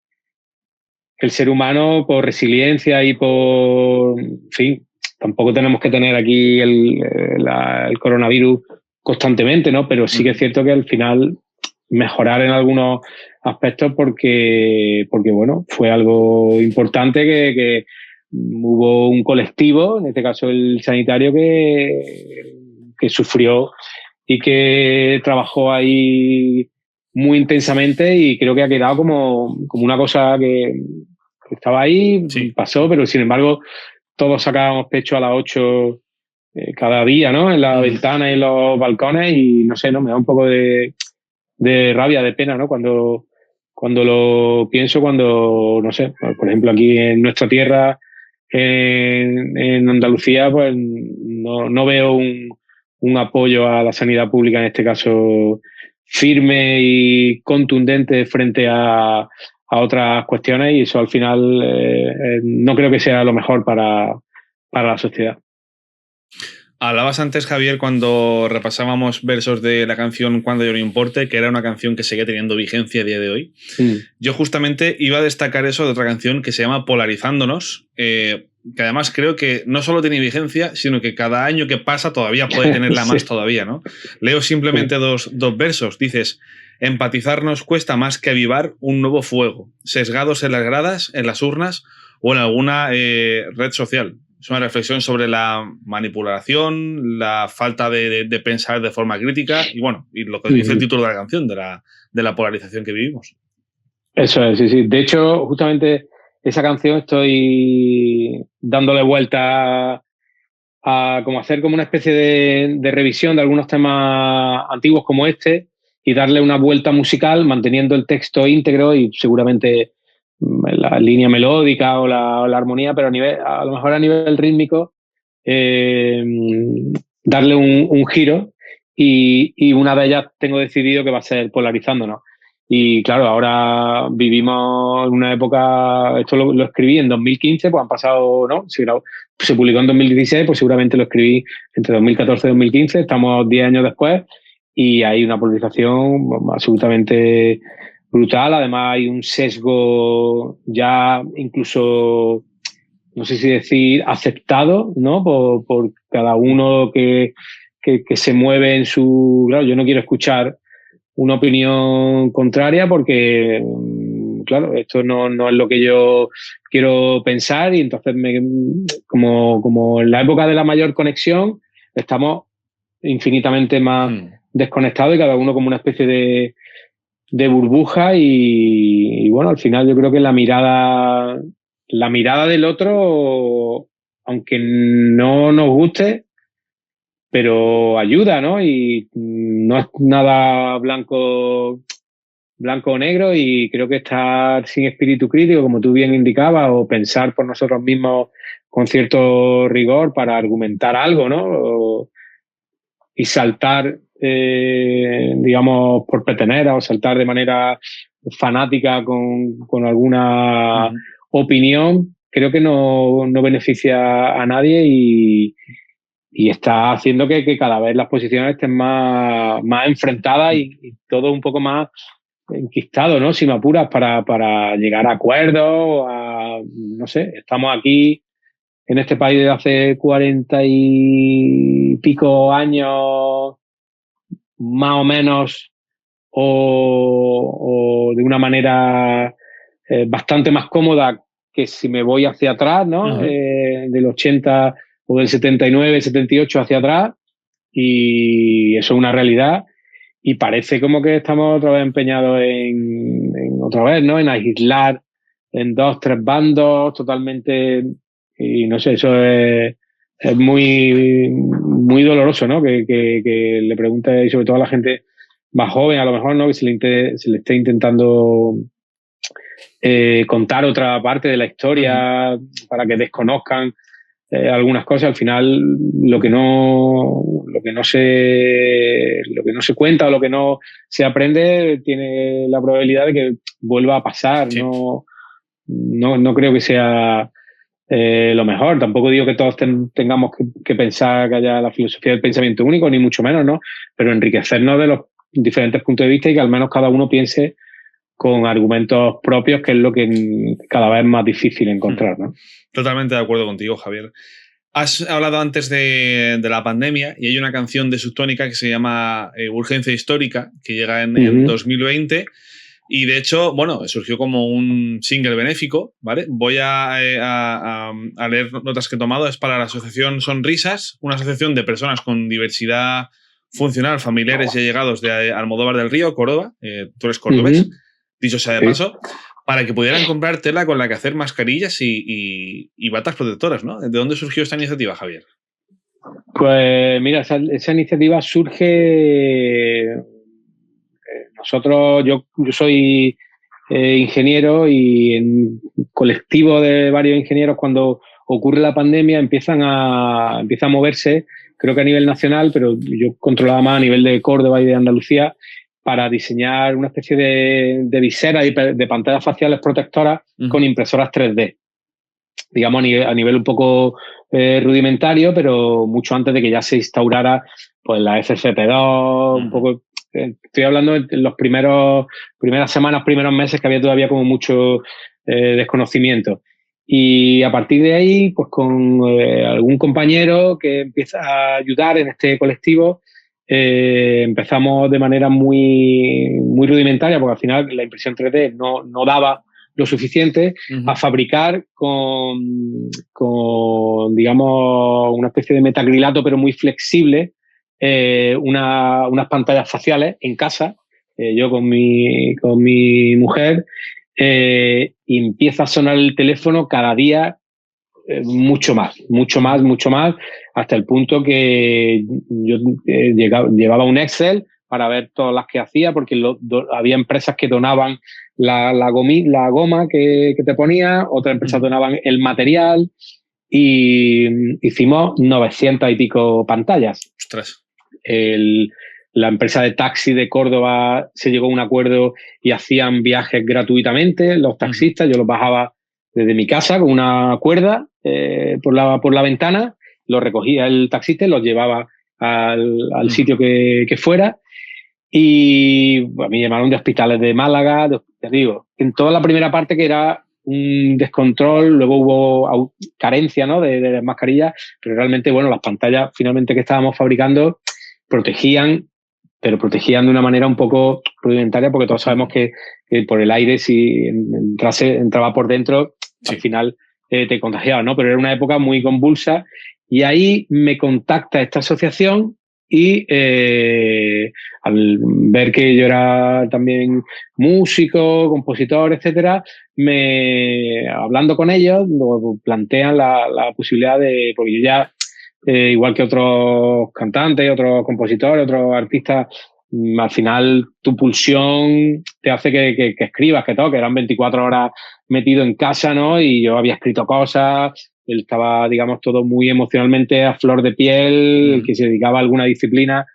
el ser humano, por resiliencia y por, en fin, tampoco tenemos que tener aquí el coronavirus constantemente, ¿no? Pero sí que es cierto que al final mejorar en algunos aspectos porque bueno, fue algo importante que hubo un colectivo, en este caso el sanitario, que sufrió y que trabajó ahí muy intensamente, y creo que ha quedado como una cosa que estaba ahí, pasó, pero sin embargo todos sacábamos pecho a las 8 cada día, ¿no? En la ventana y en los balcones, y no sé, ¿no? Me da un poco de rabia, de pena, ¿no? Cuando lo pienso, no sé, por ejemplo, aquí en nuestra tierra, en Andalucía, pues no veo un apoyo a la sanidad pública, en este caso firme y contundente frente a otras cuestiones, y eso al final no creo que sea lo mejor para la sociedad. Hablabas antes, Javier, cuando repasábamos versos de la canción Cuando yo no importe, que era una canción que sigue teniendo vigencia a día de hoy. Yo justamente iba a destacar eso de otra canción que se llama Polarizándonos, que además creo que no solo tiene vigencia, sino que cada año que pasa todavía puede tenerla más todavía, ¿no? Leo simplemente dos versos. Dices: empatizar nos cuesta más que avivar un nuevo fuego, sesgados en las gradas, en las urnas o en alguna red social. Es una reflexión sobre la manipulación, la falta de pensar de forma crítica y, bueno, y lo que dice el título de la canción, de la polarización que vivimos. Eso es, sí. De hecho, justamente esa canción estoy dándole vuelta a como hacer como una especie de revisión de algunos temas antiguos como este, y darle una vuelta musical manteniendo el texto íntegro y seguramente la línea melódica o la armonía, pero a lo mejor a nivel rítmico darle un giro, y una de ellas tengo decidido que va a ser Polarizándonos. Y claro, ahora vivimos en una época, esto lo escribí en 2015, pues han pasado, ¿no? Si se publicó en 2016, pues seguramente lo escribí entre 2014 y 2015, estamos 10 años después, y hay una polarización absolutamente brutal. Además hay un sesgo ya incluso, no sé si decir, aceptado, ¿no? Por cada uno que se mueve en su... Claro, yo no quiero escuchar una opinión contraria porque, claro, esto no es lo que yo quiero pensar y entonces como en la época de la mayor conexión estamos infinitamente más desconectados y cada uno como una especie de burbuja y bueno, al final yo creo que la mirada del otro, aunque no nos guste, pero ayuda, ¿no? Y no es nada blanco o negro y creo que estar sin espíritu crítico, como tú bien indicabas, o pensar por nosotros mismos con cierto rigor para argumentar algo, ¿no? Y saltar, digamos, por petenera o saltar de manera fanática con alguna opinión, creo que no beneficia a nadie y está haciendo que cada vez las posiciones estén más enfrentadas y todo un poco más enquistado, ¿no? Si me apuras para llegar a acuerdos, no sé, estamos aquí en este país desde hace 40 y pico años, más o menos, o de una manera bastante más cómoda que si me voy hacia atrás, ¿no? Del 80 o del 79, 78 hacia atrás, y eso es una realidad. Y parece como que estamos otra vez empeñados en otra vez, ¿no? En aislar en 2, 3 bandos totalmente. Y no sé, eso es muy doloroso, ¿no? Que le pregunte, y sobre todo a la gente más joven, a lo mejor, ¿no? Que se le esté intentando contar otra parte de la historia para que desconozcan algunas cosas. Al final lo que no se cuenta o lo que no se aprende tiene la probabilidad de que vuelva a pasar. Sí. No creo que sea lo mejor. Tampoco digo que todos tengamos que pensar que haya la filosofía del pensamiento único, ni mucho menos, ¿no? Pero enriquecernos de los diferentes puntos de vista y que al menos cada uno piense con argumentos propios, que es lo que cada vez es más difícil encontrar, ¿no? Totalmente de acuerdo contigo, Javier. Has hablado antes de la pandemia y hay una canción de Subtónica que se llama Urgencia Histórica, que llega en 2020 y de hecho, bueno, surgió como un single benéfico, ¿vale? Voy a leer notas que he tomado. Es para la asociación Sonrisas, una asociación de personas con diversidad funcional, familiares y allegados de Almodóvar del Río, Córdoba. Tú eres cordobés, dicho sea de paso. Para que pudieran comprar tela con la que hacer mascarillas y batas protectoras, ¿no? ¿De dónde surgió esta iniciativa, Javier? Pues mira, esa iniciativa surge... yo soy ingeniero y en colectivo de varios ingenieros, cuando ocurre la pandemia, empieza a moverse, creo que a nivel nacional, pero yo controlaba más a nivel de Córdoba y de Andalucía, para diseñar una especie de visera y de pantallas faciales protectoras con impresoras 3D. Digamos, a nivel un poco rudimentario, pero mucho antes de que ya se instaurara pues la FFP2, un poco... Estoy hablando de los primeras semanas, primeros meses, que había todavía como mucho desconocimiento. Y a partir de ahí, pues con algún compañero que empieza a ayudar en este colectivo, empezamos de manera muy rudimentaria, porque al final la impresión 3D no daba lo suficiente, a fabricar con, digamos, una especie de metacrilato, pero muy flexible, unas pantallas faciales en casa, yo con mi mujer, y empieza a sonar el teléfono cada día mucho más, hasta el punto que yo llevaba un Excel para ver todas las que hacía, porque había empresas que donaban la goma que te ponía, otras empresas donaban el material, y hicimos 900 y pico pantallas. Ostras. La empresa de taxi de Córdoba se llegó a un acuerdo y hacían viajes gratuitamente, los taxistas, yo los bajaba desde mi casa con una cuerda por la ventana, los recogía el taxista y los llevaba al sitio que fuera. Y pues, me llamaron de hospitales de Málaga, ya digo, en toda la primera parte que era un descontrol, luego hubo carencia, ¿no?, de mascarillas, pero realmente, bueno, las pantallas finalmente que estábamos fabricando protegían, pero protegían de una manera un poco rudimentaria, porque todos sabemos que por el aire, si entraba por dentro, Sí. al final te contagiaba, ¿no? Pero era una época muy convulsa y ahí me contacta esta asociación y al ver que yo era también músico, compositor, etcétera, hablando con ellos, plantean la posibilidad de, porque yo ya, igual que otros cantantes, otros compositores, otros artistas, al final tu pulsión te hace que escribas, que toques. Eran 24 horas metido en casa, ¿no? Y yo había escrito cosas, él estaba, digamos, todo muy emocionalmente a flor de piel, el que se dedicaba a alguna disciplina,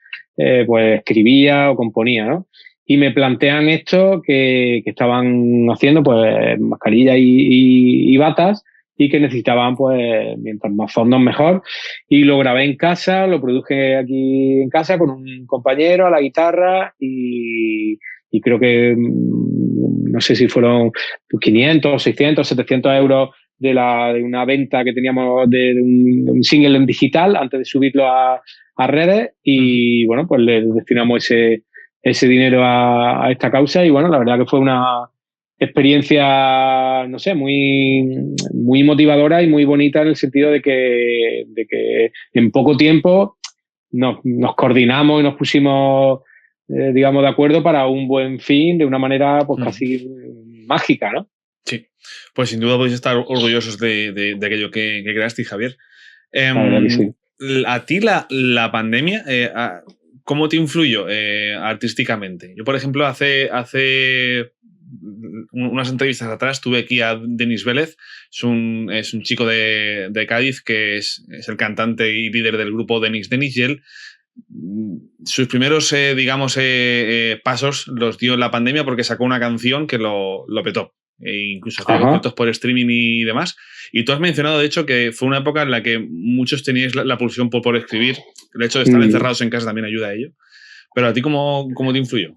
pues escribía o componía, ¿no? Y me plantean esto que estaban haciendo, pues, mascarillas y batas, y que necesitaban, pues, mientras más fondos mejor. Y lo grabé en casa, lo produje aquí en casa con un compañero a la guitarra y creo que, no sé si fueron 500, 600, 700 euros de una venta que teníamos de un single en digital antes de subirlo a redes y bueno, pues le destinamos ese dinero a esta causa y bueno, la verdad que fue una experiencia, no sé, muy motivadora y muy bonita en el sentido de que en poco tiempo nos coordinamos y nos pusimos, digamos, de acuerdo para un buen fin de una manera pues casi mágica, ¿no? Sí, pues sin duda podéis estar orgullosos de aquello que creaste, Javier. La verdad que sí. A ti la pandemia, ¿cómo te influyó artísticamente? Yo, por ejemplo, hace unas entrevistas atrás tuve aquí a Denis Vélez, es un chico de Cádiz que es el cantante y líder del grupo Denis y él sus primeros, digamos, pasos los dio en la pandemia porque sacó una canción que lo petó. E incluso hacía conciertos por streaming y demás. Y tú has mencionado, de hecho, que fue una época en la que muchos teníais la pulsión por escribir. El hecho de estar encerrados en casa también ayuda a ello. Pero a ti, ¿cómo te influyó?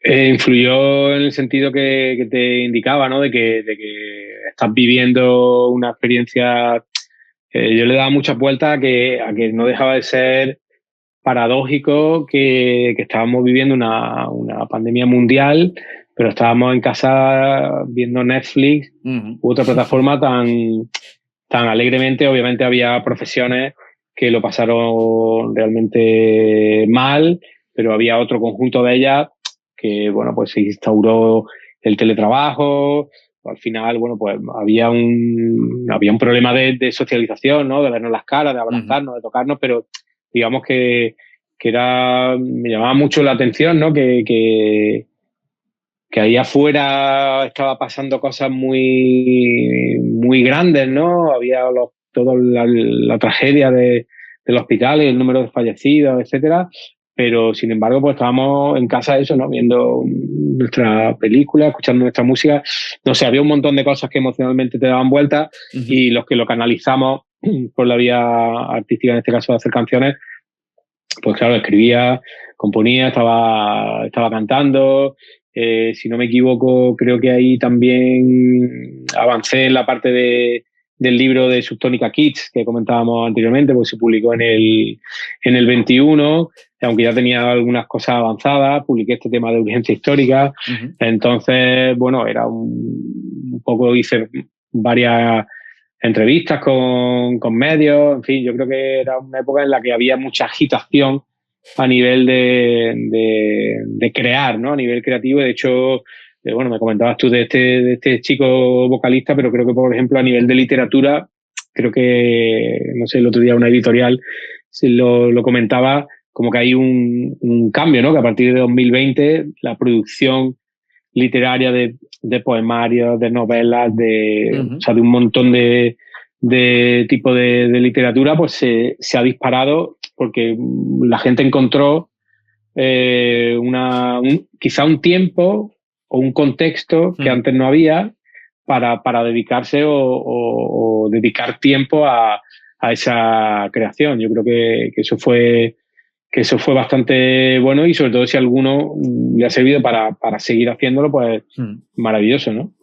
Influyó en el sentido que te indicaba, ¿no? De que estás viviendo una experiencia. Yo le daba muchas vueltas a que no dejaba de ser paradójico que estábamos viviendo una pandemia mundial, pero estábamos en casa viendo Netflix u otra plataforma tan alegremente. Obviamente había profesiones que lo pasaron realmente mal, pero había otro conjunto de ellas que, bueno, pues se instauró el teletrabajo. Al final, bueno, pues había un problema de socialización, ¿no? De vernos las caras, de abrazarnos, de tocarnos, pero digamos que me llamaba mucho la atención, ¿no? Que ahí afuera estaba pasando cosas muy grandes, ¿no? Había toda la tragedia del hospital y el número de fallecidos, etcétera. Pero, sin embargo, pues estábamos en casa eso, ¿no? Viendo nuestra película, escuchando nuestra música. No sé, había un montón de cosas que emocionalmente te daban vueltas y los que lo canalizamos por la vía artística, en este caso de hacer canciones, pues claro, escribía, componía, estaba cantando. Si no me equivoco, creo que ahí también avancé en la parte del libro de Subtónica Kids que comentábamos anteriormente, pues se publicó en el 21, aunque ya tenía algunas cosas avanzadas, publiqué este tema de urgencia histórica. Entonces, bueno, era un poco, hice varias entrevistas con medios, en fin, yo creo que era una época en la que había mucha agitación a nivel de crear, ¿no? A nivel creativo. De hecho, bueno, me comentabas tú de este chico vocalista, pero creo que, por ejemplo, a nivel de literatura, creo que, no sé, el otro día una editorial lo comentaba, como que hay un cambio, ¿no? Que a partir de 2020 la producción literaria de poemarios, de novelas, o sea, de un montón de tipo de literatura, pues se ha disparado porque la gente encontró quizá un tiempo o un contexto que antes no había para dedicarse o dedicar tiempo a esa creación. Yo creo que eso fue eso fue bastante bueno, y sobre todo si a alguno le ha servido para seguir haciéndolo, pues maravilloso, ¿no?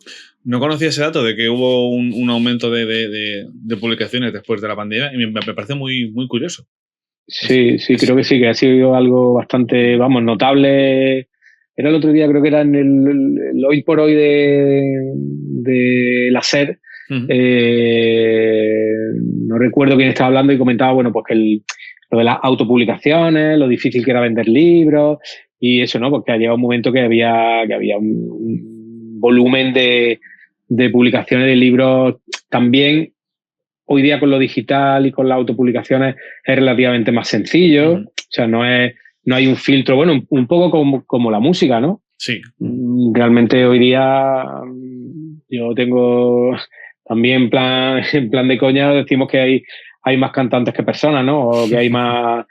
No conocía ese dato de que hubo un aumento de publicaciones después de la pandemia, y me parece muy, muy curioso. Sí, creo que sí, que ha sido algo bastante, notable. Era el otro día, creo que era en el Hoy por Hoy de la SER. No recuerdo quién estaba hablando y comentaba, bueno, pues que lo de las autopublicaciones, lo difícil que era vender libros y eso, ¿no? Porque ha llegado un momento que había un volumen de publicaciones de libros también. Hoy día con lo digital y con las autopublicaciones es relativamente más sencillo. O sea, no hay un filtro, bueno, un poco como la música, ¿no? Sí. Realmente hoy día yo tengo también en plan de coña, decimos que hay más cantantes que personas, ¿no? O que hay más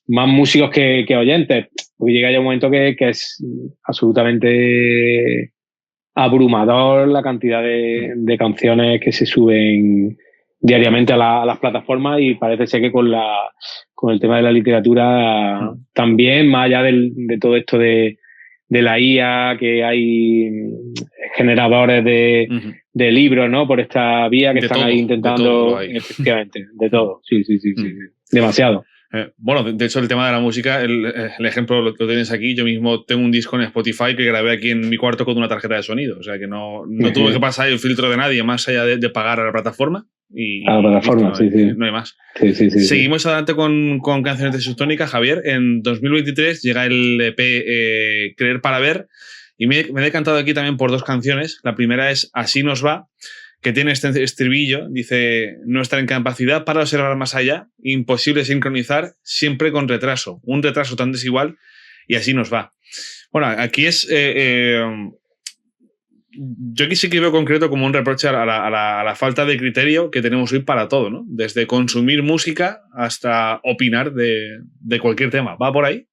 músicos que oyentes. Porque llega ya un momento que es absolutamente abrumador la cantidad de canciones que se suben diariamente a las plataformas, y parece ser que con el tema de la literatura también, más allá de todo esto de la IA, que hay generadores de libros, ¿no? Por esta vía que están ahí intentando, efectivamente, de todo, sí. Demasiado. Bueno, de hecho, el tema de la música, el ejemplo lo tienes aquí. Yo mismo tengo un disco en Spotify que grabé aquí en mi cuarto con una tarjeta de sonido. O sea que no tuve que pasar el filtro de nadie más allá de pagar a la plataforma. A la plataforma, no hay más. Sí. Seguimos adelante con canciones de Subtónica, Javier. En 2023 llega el EP Creer para Ver, y me he decantado aquí también por dos canciones. La primera es Así nos va, que tiene este estribillo, dice: nuestra incapacidad para observar más allá, imposible sincronizar, siempre con retraso, un retraso tan desigual, y así nos va. Bueno, aquí es... yo aquí sí que veo concreto como un reproche a la falta de criterio que tenemos hoy para todo, ¿no? Desde consumir música hasta opinar de cualquier tema. ¿Va por ahí?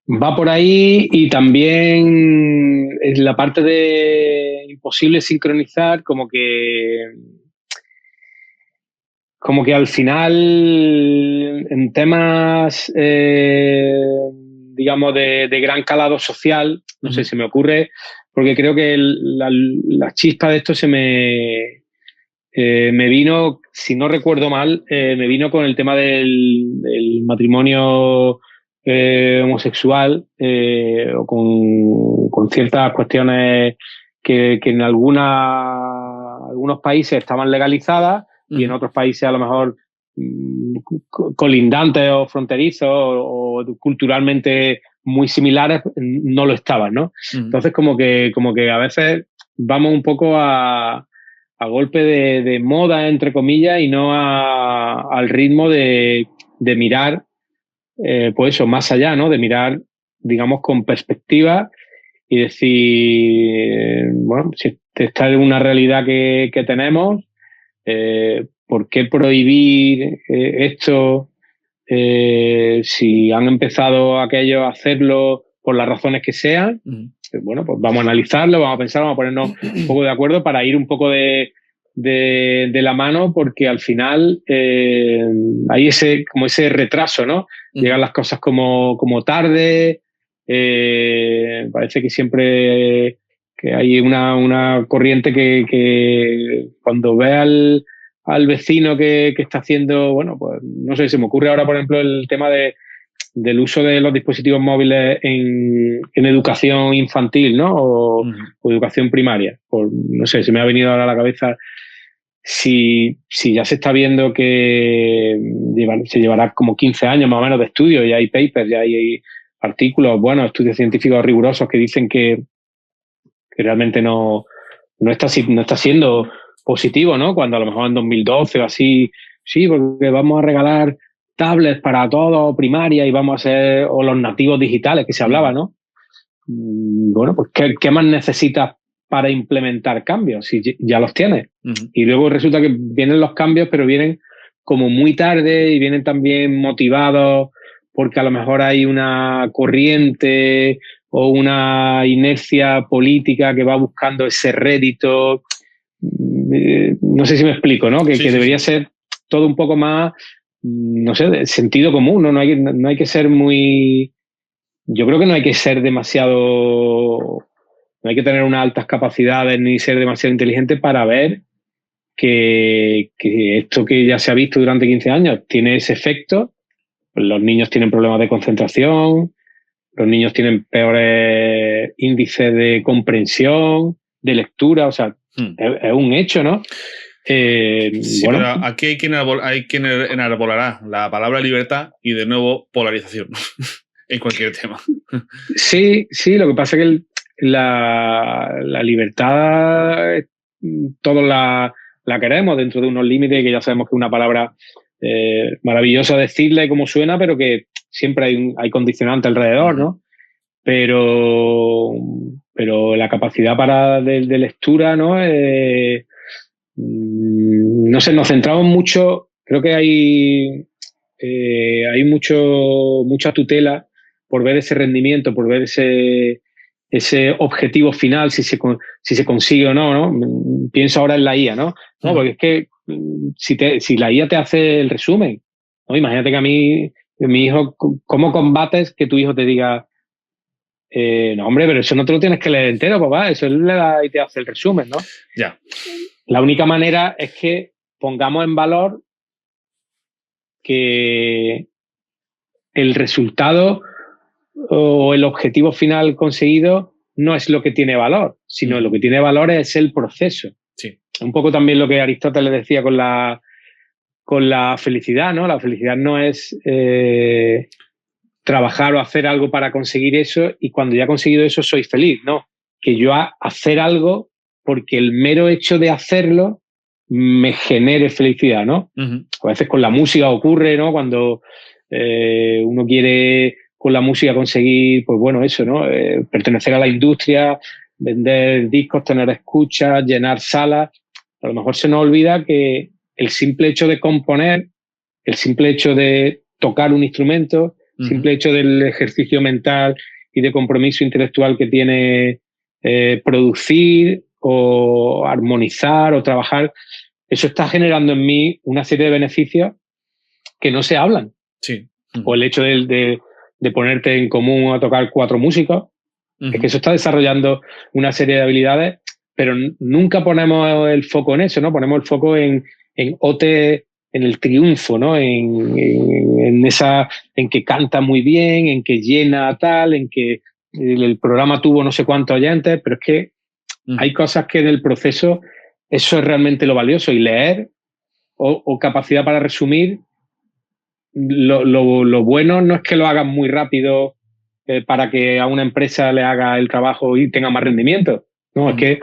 Va por ahí, y también es la parte de imposible sincronizar, como que al final en temas digamos de gran calado social, no sé, se me ocurre, porque creo que la chispa de esto me vino, si no recuerdo mal, me vino con el tema del matrimonio homosexual, o con ciertas cuestiones que en algunos países estaban legalizadas y en otros países a lo mejor colindantes o fronterizos o culturalmente muy similares no lo estaban, ¿no? Entonces como que a veces vamos un poco a golpe de moda, entre comillas, y no al ritmo de mirar, pues eso, más allá, ¿no? De mirar, digamos, con perspectiva y decir, bueno, si esta es una realidad que tenemos, ¿por qué prohibir esto si han empezado aquellos a hacerlo por las razones que sean? Bueno, pues vamos a analizarlo, vamos a pensar, vamos a ponernos un poco de acuerdo para ir un poco de la mano, porque al final hay ese retraso, ¿no? Llegan las cosas como tarde, parece que siempre que hay una corriente que cuando ve al vecino que está haciendo, bueno, pues no sé, se me ocurre ahora, por ejemplo, el tema del uso de los dispositivos móviles en educación infantil, ¿no? O educación primaria. No sé, se me ha venido ahora a la cabeza si ya se está viendo que se llevará como 15 años más o menos de estudio, ya hay papers, ya hay artículos, bueno, estudios científicos rigurosos que dicen que realmente no está siendo positivo, ¿no? Cuando a lo mejor en 2012 o así, sí, porque vamos a regalar tablets para todo, primaria, y vamos a hacer, o los nativos digitales que se hablaba, ¿no? Bueno, pues ¿qué más necesitas para implementar cambios si ya los tienes? Y luego resulta que vienen los cambios, pero vienen como muy tarde y vienen también motivados porque a lo mejor hay una corriente o una inercia política que va buscando ese rédito. No sé si me explico, ¿no? Que debería ser todo un poco más no sé, de sentido común, ¿no? No hay que ser muy... Yo creo que no hay que ser demasiado... No hay que tener unas altas capacidades ni ser demasiado inteligente para ver que esto que ya se ha visto durante 15 años tiene ese efecto. Los niños tienen problemas de concentración, los niños tienen peores índices de comprensión, de lectura, o sea, es un hecho, ¿no? Sí, bueno, pero aquí hay quien enarbolará la palabra libertad y de nuevo polarización en cualquier tema. Sí, lo que pasa es que la libertad todos la queremos dentro de unos límites que ya sabemos que es una palabra maravillosa decirla y cómo suena, pero que siempre hay condicionante alrededor, ¿no? Pero la capacidad de lectura, ¿no? No sé, nos centramos mucho, creo que hay mucha tutela por ver ese rendimiento, por ver ese objetivo final, si se consigue o no, ¿no? Pienso ahora en la IA, ¿no? No, porque es que si la IA te hace el resumen, ¿no? Imagínate que a mí, mi hijo, ¿cómo combates que tu hijo te diga, no, hombre, pero eso no te lo tienes que leer entero, papá, eso él le da y te hace el resumen, ¿no? Ya. La única manera es que pongamos en valor que el resultado o el objetivo final conseguido no es lo que tiene valor, sino lo que tiene valor es el proceso. Sí. Un poco también lo que Aristóteles decía con la felicidad, ¿no? La felicidad no es trabajar o hacer algo para conseguir eso y cuando ya he conseguido eso soy feliz, ¿no? Que yo hacer algo porque el mero hecho de hacerlo me genere felicidad, ¿no? A veces con la música ocurre, ¿no? Cuando uno quiere con la música conseguir, pues bueno, eso, ¿no? Pertenecer a la industria, vender discos, tener escuchas, llenar salas. A lo mejor se nos olvida que el simple hecho de componer, el simple hecho de tocar un instrumento, el simple hecho del ejercicio mental y de compromiso intelectual que tiene producir o armonizar o trabajar, eso está generando en mí una serie de beneficios que no se hablan. Sí. O el hecho de ponerte en común a tocar 4 músicos, es que eso está desarrollando una serie de habilidades, pero nunca ponemos el foco en eso, ¿no? Ponemos el foco en el triunfo, ¿no? En que canta muy bien, en que llena tal, en que el programa tuvo no sé cuántos oyentes, pero es que hay cosas que en el proceso eso es realmente lo valioso, y leer o capacidad para resumir, lo bueno no es que lo hagas muy rápido para que a una empresa le haga el trabajo y tenga más rendimiento. No, es que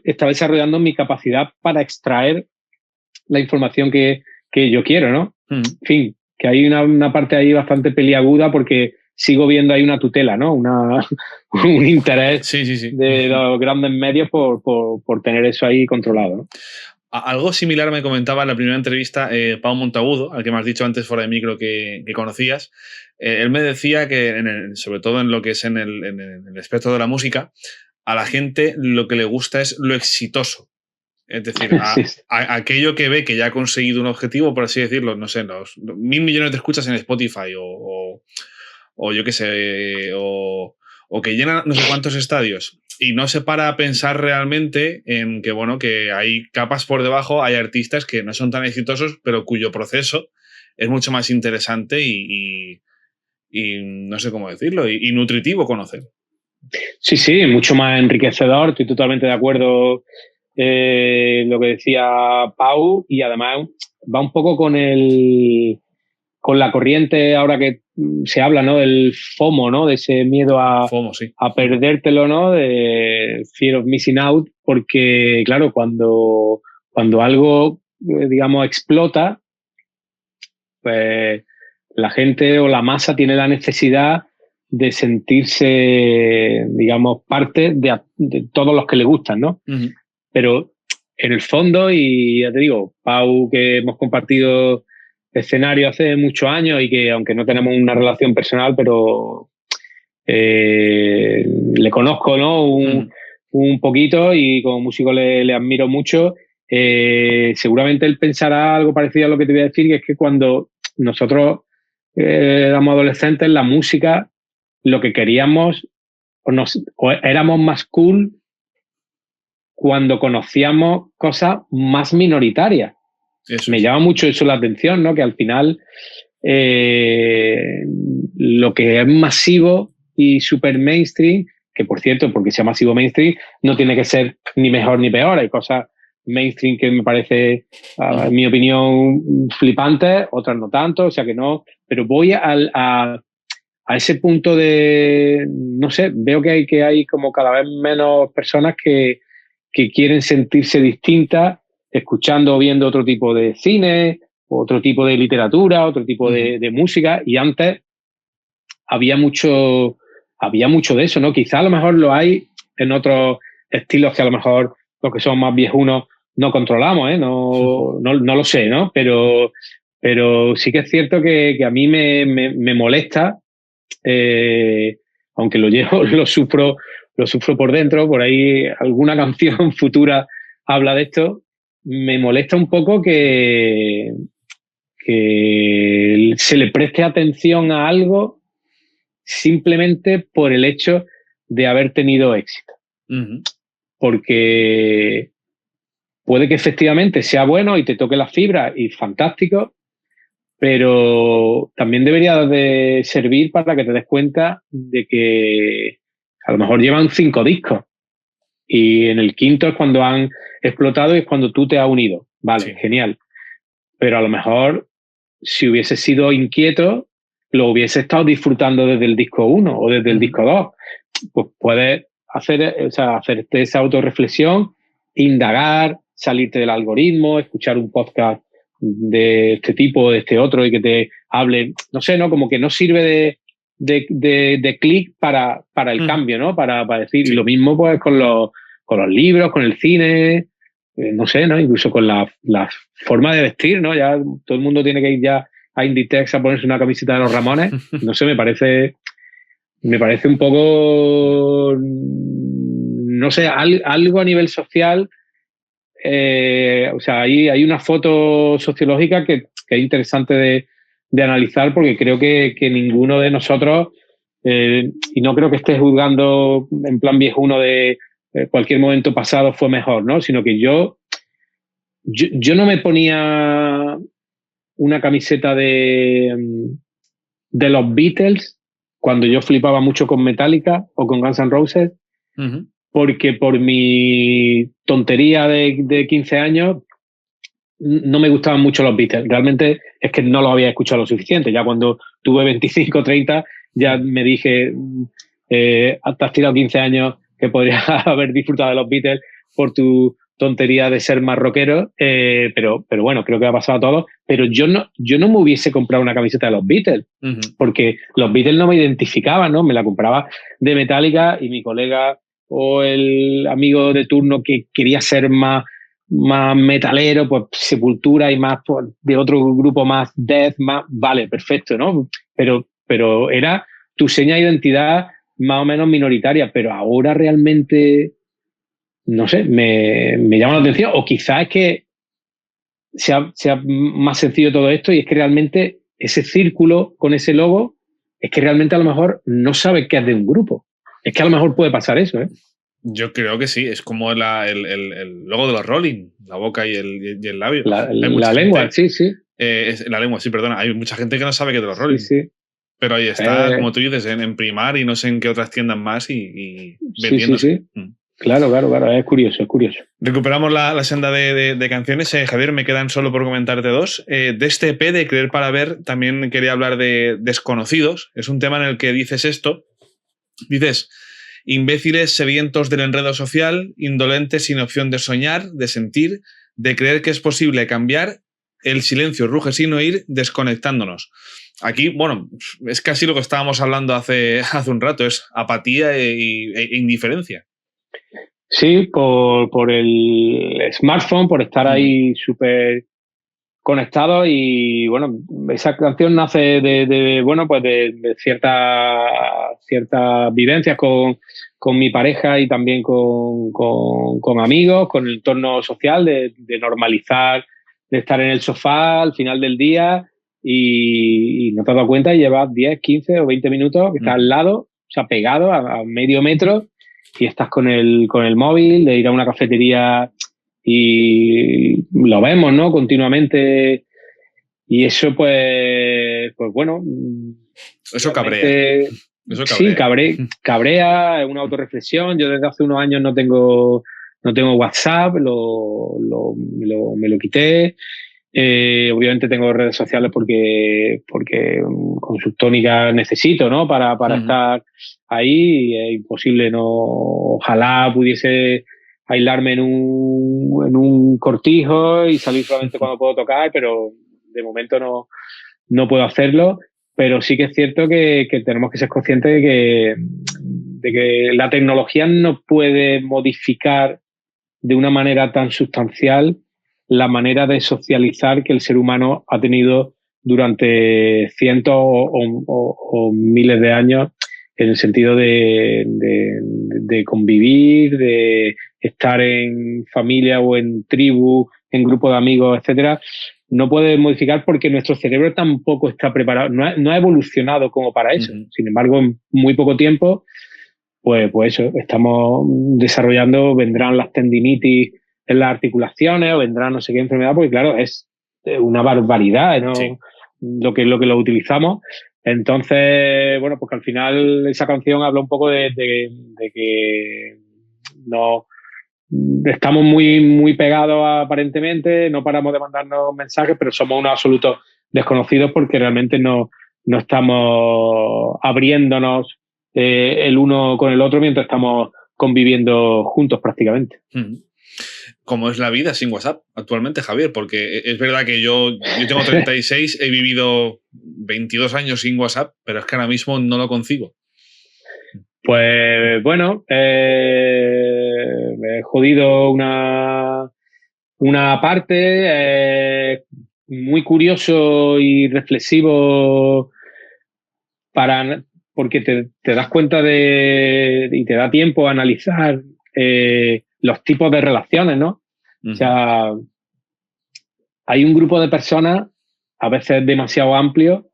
está desarrollando mi capacidad para extraer la información que yo quiero, ¿no? En fin, que hay una parte ahí bastante peliaguda porque sigo viendo ahí una tutela, ¿no? Un interés de los grandes medios por tener eso ahí controlado, ¿no? Algo similar me comentaba en la primera entrevista Pau Montagudo, al que me has dicho antes fuera de micro que conocías. Él me decía que, sobre todo en lo que es en el espectro de la música, a la gente lo que le gusta es lo exitoso. Es decir, aquello que ve que ya ha conseguido un objetivo, por así decirlo, no sé, los 1.000 millones de escuchas en Spotify o yo qué sé, o que llena no sé cuántos estadios y no se para a pensar realmente en que, bueno, que hay capas por debajo, hay artistas que no son tan exitosos, pero cuyo proceso es mucho más interesante y no sé cómo decirlo, y nutritivo conocer. Sí, mucho más enriquecedor, estoy totalmente de acuerdo lo que decía Pau, y además va un poco con la corriente ahora que se habla, ¿no? Del FOMO, ¿no? De ese miedo a perdértelo, ¿no? De Fear of Missing Out, porque, claro, cuando algo, digamos, explota, pues la gente o la masa tiene la necesidad de sentirse, digamos, parte de todos los que le gustan, ¿no? Pero en el fondo, y ya te digo, Pau, que hemos compartido escenario hace muchos años y que aunque no tenemos una relación personal, pero le conozco, ¿no? Un poquito, y como músico le admiro mucho, seguramente él pensará algo parecido a lo que te voy a decir, que es que cuando nosotros éramos adolescentes, la música, lo que queríamos, o éramos más cool cuando conocíamos cosas más minoritarias. Me llama mucho eso la atención, ¿no? Que al final lo que es masivo y super mainstream, que por cierto, porque sea masivo mainstream, no tiene que ser ni mejor ni peor. Hay cosas mainstream que me parece, en mi opinión, flipantes, otras no tanto, o sea que no. Pero voy a ese punto de, no sé, veo que hay como cada vez menos personas que quieren sentirse distintas, escuchando o viendo otro tipo de cine, otro tipo de literatura, otro tipo de música, y antes había mucho de eso, ¿no? Quizá a lo mejor lo hay en otros estilos que a lo mejor los que son más viejunos no controlamos, ¿eh? No lo sé, ¿no? Pero sí que es cierto que a mí me molesta, aunque lo sufro por dentro, por ahí alguna canción futura habla de esto, me molesta un poco que se le preste atención a algo simplemente por el hecho de haber tenido éxito. Porque puede que efectivamente sea bueno y te toque las fibras y fantástico, pero también debería de servir para que te des cuenta de que a lo mejor llevan 5 discos y en el quinto es cuando han explotado y es cuando tú te has unido. Vale, sí. Genial. Pero a lo mejor si hubiese sido inquieto, lo hubiese estado disfrutando desde el disco 1 o desde el disco 2. Pues puedes hacerte esa autorreflexión, indagar, salirte del algoritmo, escuchar un podcast de este tipo o de este otro y que te hable, no sé, ¿no? Como que no sirve de clic para el cambio, ¿no? Para decir, y lo mismo pues con los libros, con el cine, no sé, ¿no? Incluso con la forma de vestir, ¿no? Ya todo el mundo tiene que ir ya a Inditex a ponerse una camiseta de los Ramones. No sé, me parece un poco, no sé, algo a nivel social. O sea, hay una foto sociológica que es interesante de analizar, porque creo que ninguno de nosotros, y no creo que esté juzgando en plan viejuno de cualquier momento pasado fue mejor, ¿no? Sino que yo no me ponía una camiseta de los Beatles cuando yo flipaba mucho con Metallica o con Guns N' Roses, porque por mi tontería de 15 años no me gustaban mucho los Beatles. Realmente es que no los había escuchado lo suficiente. Ya cuando tuve 25 o 30 ya me dije, te has tirado 15 años que podrías haber disfrutado de los Beatles por tu tontería de ser más rockero, pero bueno, creo que ha pasado a todos. Pero yo no me hubiese comprado una camiseta de los Beatles, porque los Beatles no me identificaban, ¿no? Me la compraba de Metallica y mi colega o el amigo de turno que quería ser más metalero, pues Sepultura, y más pues, de otro grupo más death, más, vale, perfecto, ¿no? Pero era tu seña de identidad más o menos minoritaria, pero ahora realmente, no sé, me llama la atención, o quizás es que sea más sencillo todo esto y es que realmente ese círculo con ese logo es que realmente a lo mejor no sabes que es de un grupo. Es que a lo mejor puede pasar eso, ¿eh? Yo creo que sí, es como el logo de los Rolling, la boca y el labio. La lengua, sí. La lengua, sí, perdona. Hay mucha gente que no sabe que es de los Rolling. Sí. Pero ahí está, como tú dices, en Primar y no sé en qué otras tiendas más y vendiéndose. Sí. Claro, es curioso. Recuperamos la senda de canciones. Javier, me quedan solo por comentarte 2. De este EP de Creer para Ver también quería hablar de Desconocidos. Es un tema en el que dices esto. Dices: imbéciles sedientos del enredo social, indolentes sin opción de soñar, de sentir, de creer que es posible cambiar, el silencio ruge sin oír, desconectándonos. Aquí, bueno, es casi lo que estábamos hablando hace un rato, es apatía e indiferencia. Sí, por el smartphone, por estar ahí súper conectados y bueno, esa canción nace de ciertas vivencias con mi pareja y también con amigos, con el entorno social, de normalizar, de estar en el sofá al final del día y no te has dado cuenta y llevas 10, 15 o 20 minutos que estás al lado, o sea, pegado a medio metro y estás con el móvil, de ir a una cafetería y lo vemos, ¿no? Continuamente. Y eso, pues bueno. Eso cabrea. Eso cabrea. Sí, cabrea, es una autorreflexión. Yo desde hace unos años no tengo WhatsApp, me lo quité. Obviamente tengo redes sociales porque con sus tónicas necesito, ¿no? Para estar ahí. Es imposible, no. Ojalá pudiese aislarme en un cortijo y salir solamente cuando puedo tocar, pero de momento no puedo hacerlo. Pero sí que es cierto que tenemos que ser conscientes de que la tecnología no puede modificar de una manera tan sustancial la manera de socializar que el ser humano ha tenido durante cientos o miles de años, en el sentido de convivir, de estar en familia o en tribu, en grupo de amigos, etcétera. No puede modificar porque nuestro cerebro tampoco está preparado, no ha evolucionado como para eso. Sin embargo, en muy poco tiempo, pues eso, estamos desarrollando, vendrán las tendinitis en las articulaciones o vendrá no sé qué enfermedad, porque claro, es una barbaridad, ¿no? Sí. Lo que lo utilizamos. Entonces, bueno, pues que al final esa canción habla un poco de que no estamos muy pegados aparentemente, no paramos de mandarnos mensajes, pero somos unos absolutos desconocidos porque realmente no estamos abriéndonos el uno con el otro mientras estamos conviviendo juntos prácticamente. ¿Cómo es la vida sin WhatsApp actualmente, Javier? Porque es verdad que yo tengo 36, he vivido 22 años sin WhatsApp, pero es que ahora mismo no lo concibo. Pues bueno, he jodido una parte, muy curioso y reflexivo porque te das cuenta y te da tiempo a analizar los tipos de relaciones, ¿no? O sea, hay un grupo de personas, a veces demasiado amplio,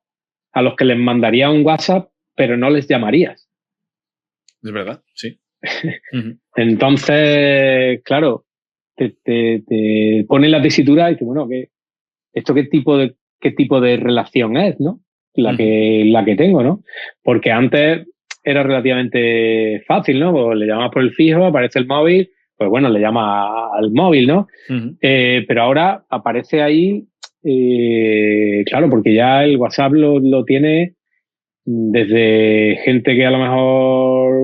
a los que les mandaría un WhatsApp, pero no les llamarías. Es verdad, sí. Entonces, claro, te pone la tesitura y dices, bueno, ¿esto qué tipo de relación es, no? La que tengo, ¿no? Porque antes era relativamente fácil, ¿no? Pues le llamas por el fijo, aparece el móvil, pues bueno, le llamas al móvil, ¿no? Pero ahora aparece ahí, claro, porque ya el WhatsApp lo tiene desde gente que a lo mejor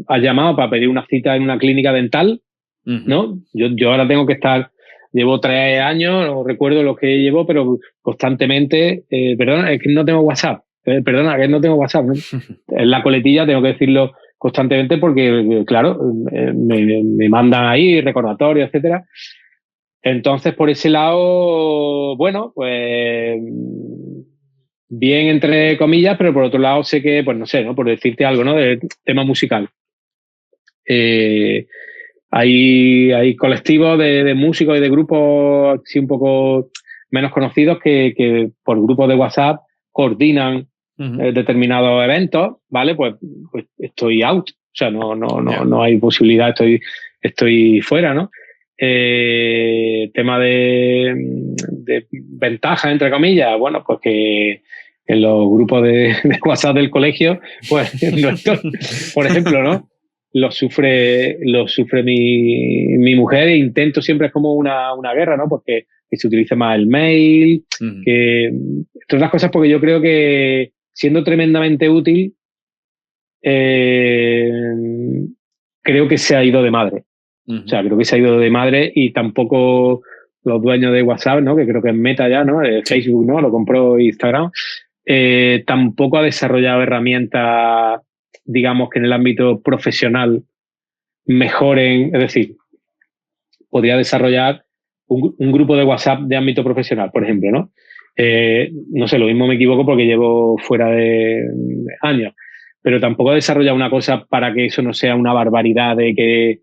ha llamado para pedir una cita en una clínica dental, ¿no? Yo ahora tengo que estar, llevo 3 años, no recuerdo lo que llevo, pero constantemente, perdona, es que no tengo WhatsApp, perdona, que no tengo WhatsApp, ¿no? En la coletilla tengo que decirlo constantemente porque, claro, me mandan ahí recordatorios, etcétera. Entonces, por ese lado, bueno, pues bien entre comillas, pero por otro lado sé que, pues no sé, ¿no? Por decirte algo, ¿no? Del tema musical. Hay colectivos de músicos y de grupos así un poco menos conocidos que por grupos de WhatsApp coordinan determinados eventos, ¿vale? Pues estoy out, o sea, no hay posibilidad, estoy fuera, ¿no? Tema de ventaja, entre comillas, bueno, pues que en los grupos de WhatsApp del colegio, pues no estoy, por ejemplo, ¿no? Lo sufre mi mujer e intento siempre, es como una guerra, ¿no? Porque que se utilice más el mail, que entre otras cosas porque yo creo que siendo tremendamente útil, creo que se ha ido de madre. O sea, creo que se ha ido de madre y tampoco los dueños de WhatsApp, ¿no? Que creo que es Meta ya, ¿no? Facebook, ¿no? Lo compró Instagram. Tampoco ha desarrollado herramientas, digamos, que en el ámbito profesional mejoren, es decir, podría desarrollar un grupo de WhatsApp de ámbito profesional, por ejemplo, ¿no? No sé, lo mismo me equivoco porque llevo fuera de años, pero tampoco he desarrollado una cosa para que eso no sea una barbaridad de que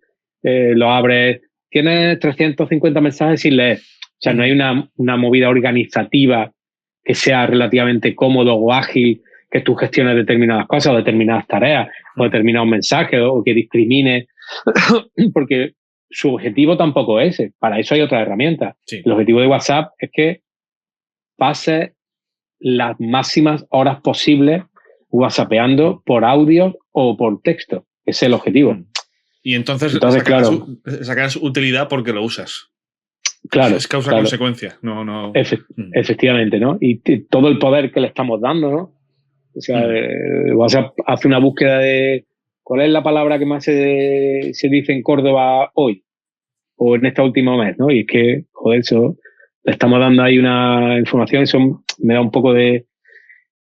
lo abres, tienes 350 mensajes sin leer. O sea, no hay una movida organizativa que sea relativamente cómodo o ágil, que tú gestiones determinadas cosas o determinadas tareas o determinados mensajes o que discrimine, porque su objetivo tampoco es ese. Para eso hay otras herramientas. Sí. El objetivo de WhatsApp es que pases las máximas horas posibles whatsappeando por audio o por texto. Ese es el objetivo. Y entonces sacarás utilidad porque lo usas. Claro. Es causa-consecuencia. No. Efectivamente, ¿no? Y todo el poder que le estamos dando, ¿no? O sea, WhatsApp hace una búsqueda de cuál es la palabra que más se dice en Córdoba hoy o en este último mes, ¿no? Y es que, joder, eso le estamos dando ahí una información, eso me da un poco de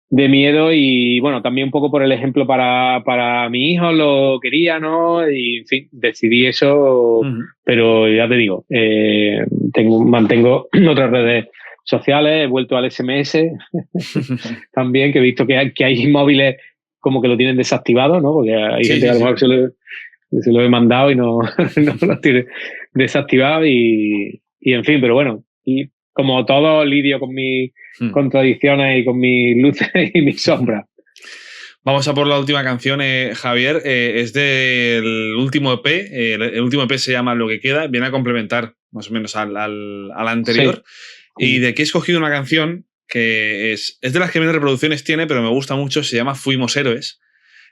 miedo y, bueno, también un poco por el ejemplo para mi hijo, lo quería, ¿no? Y, en fin, decidí eso, pero ya te digo, mantengo otras redes sociales, he vuelto al SMS también, que he visto que hay móviles como que lo tienen desactivado, ¿no? Porque hay gente que a lo mejor se lo he mandado y no lo tiene desactivado y en fin, pero bueno, y como todo lidio con mis contradicciones y con mis luces y mis sombras. Vamos a por la última canción, Javier. Es del último EP. El último EP se llama Lo que queda. Viene a complementar más o menos al anterior. Sí. Y de aquí he escogido una canción que es de las que menos reproducciones tiene, pero me gusta mucho. Se llama Fuimos héroes.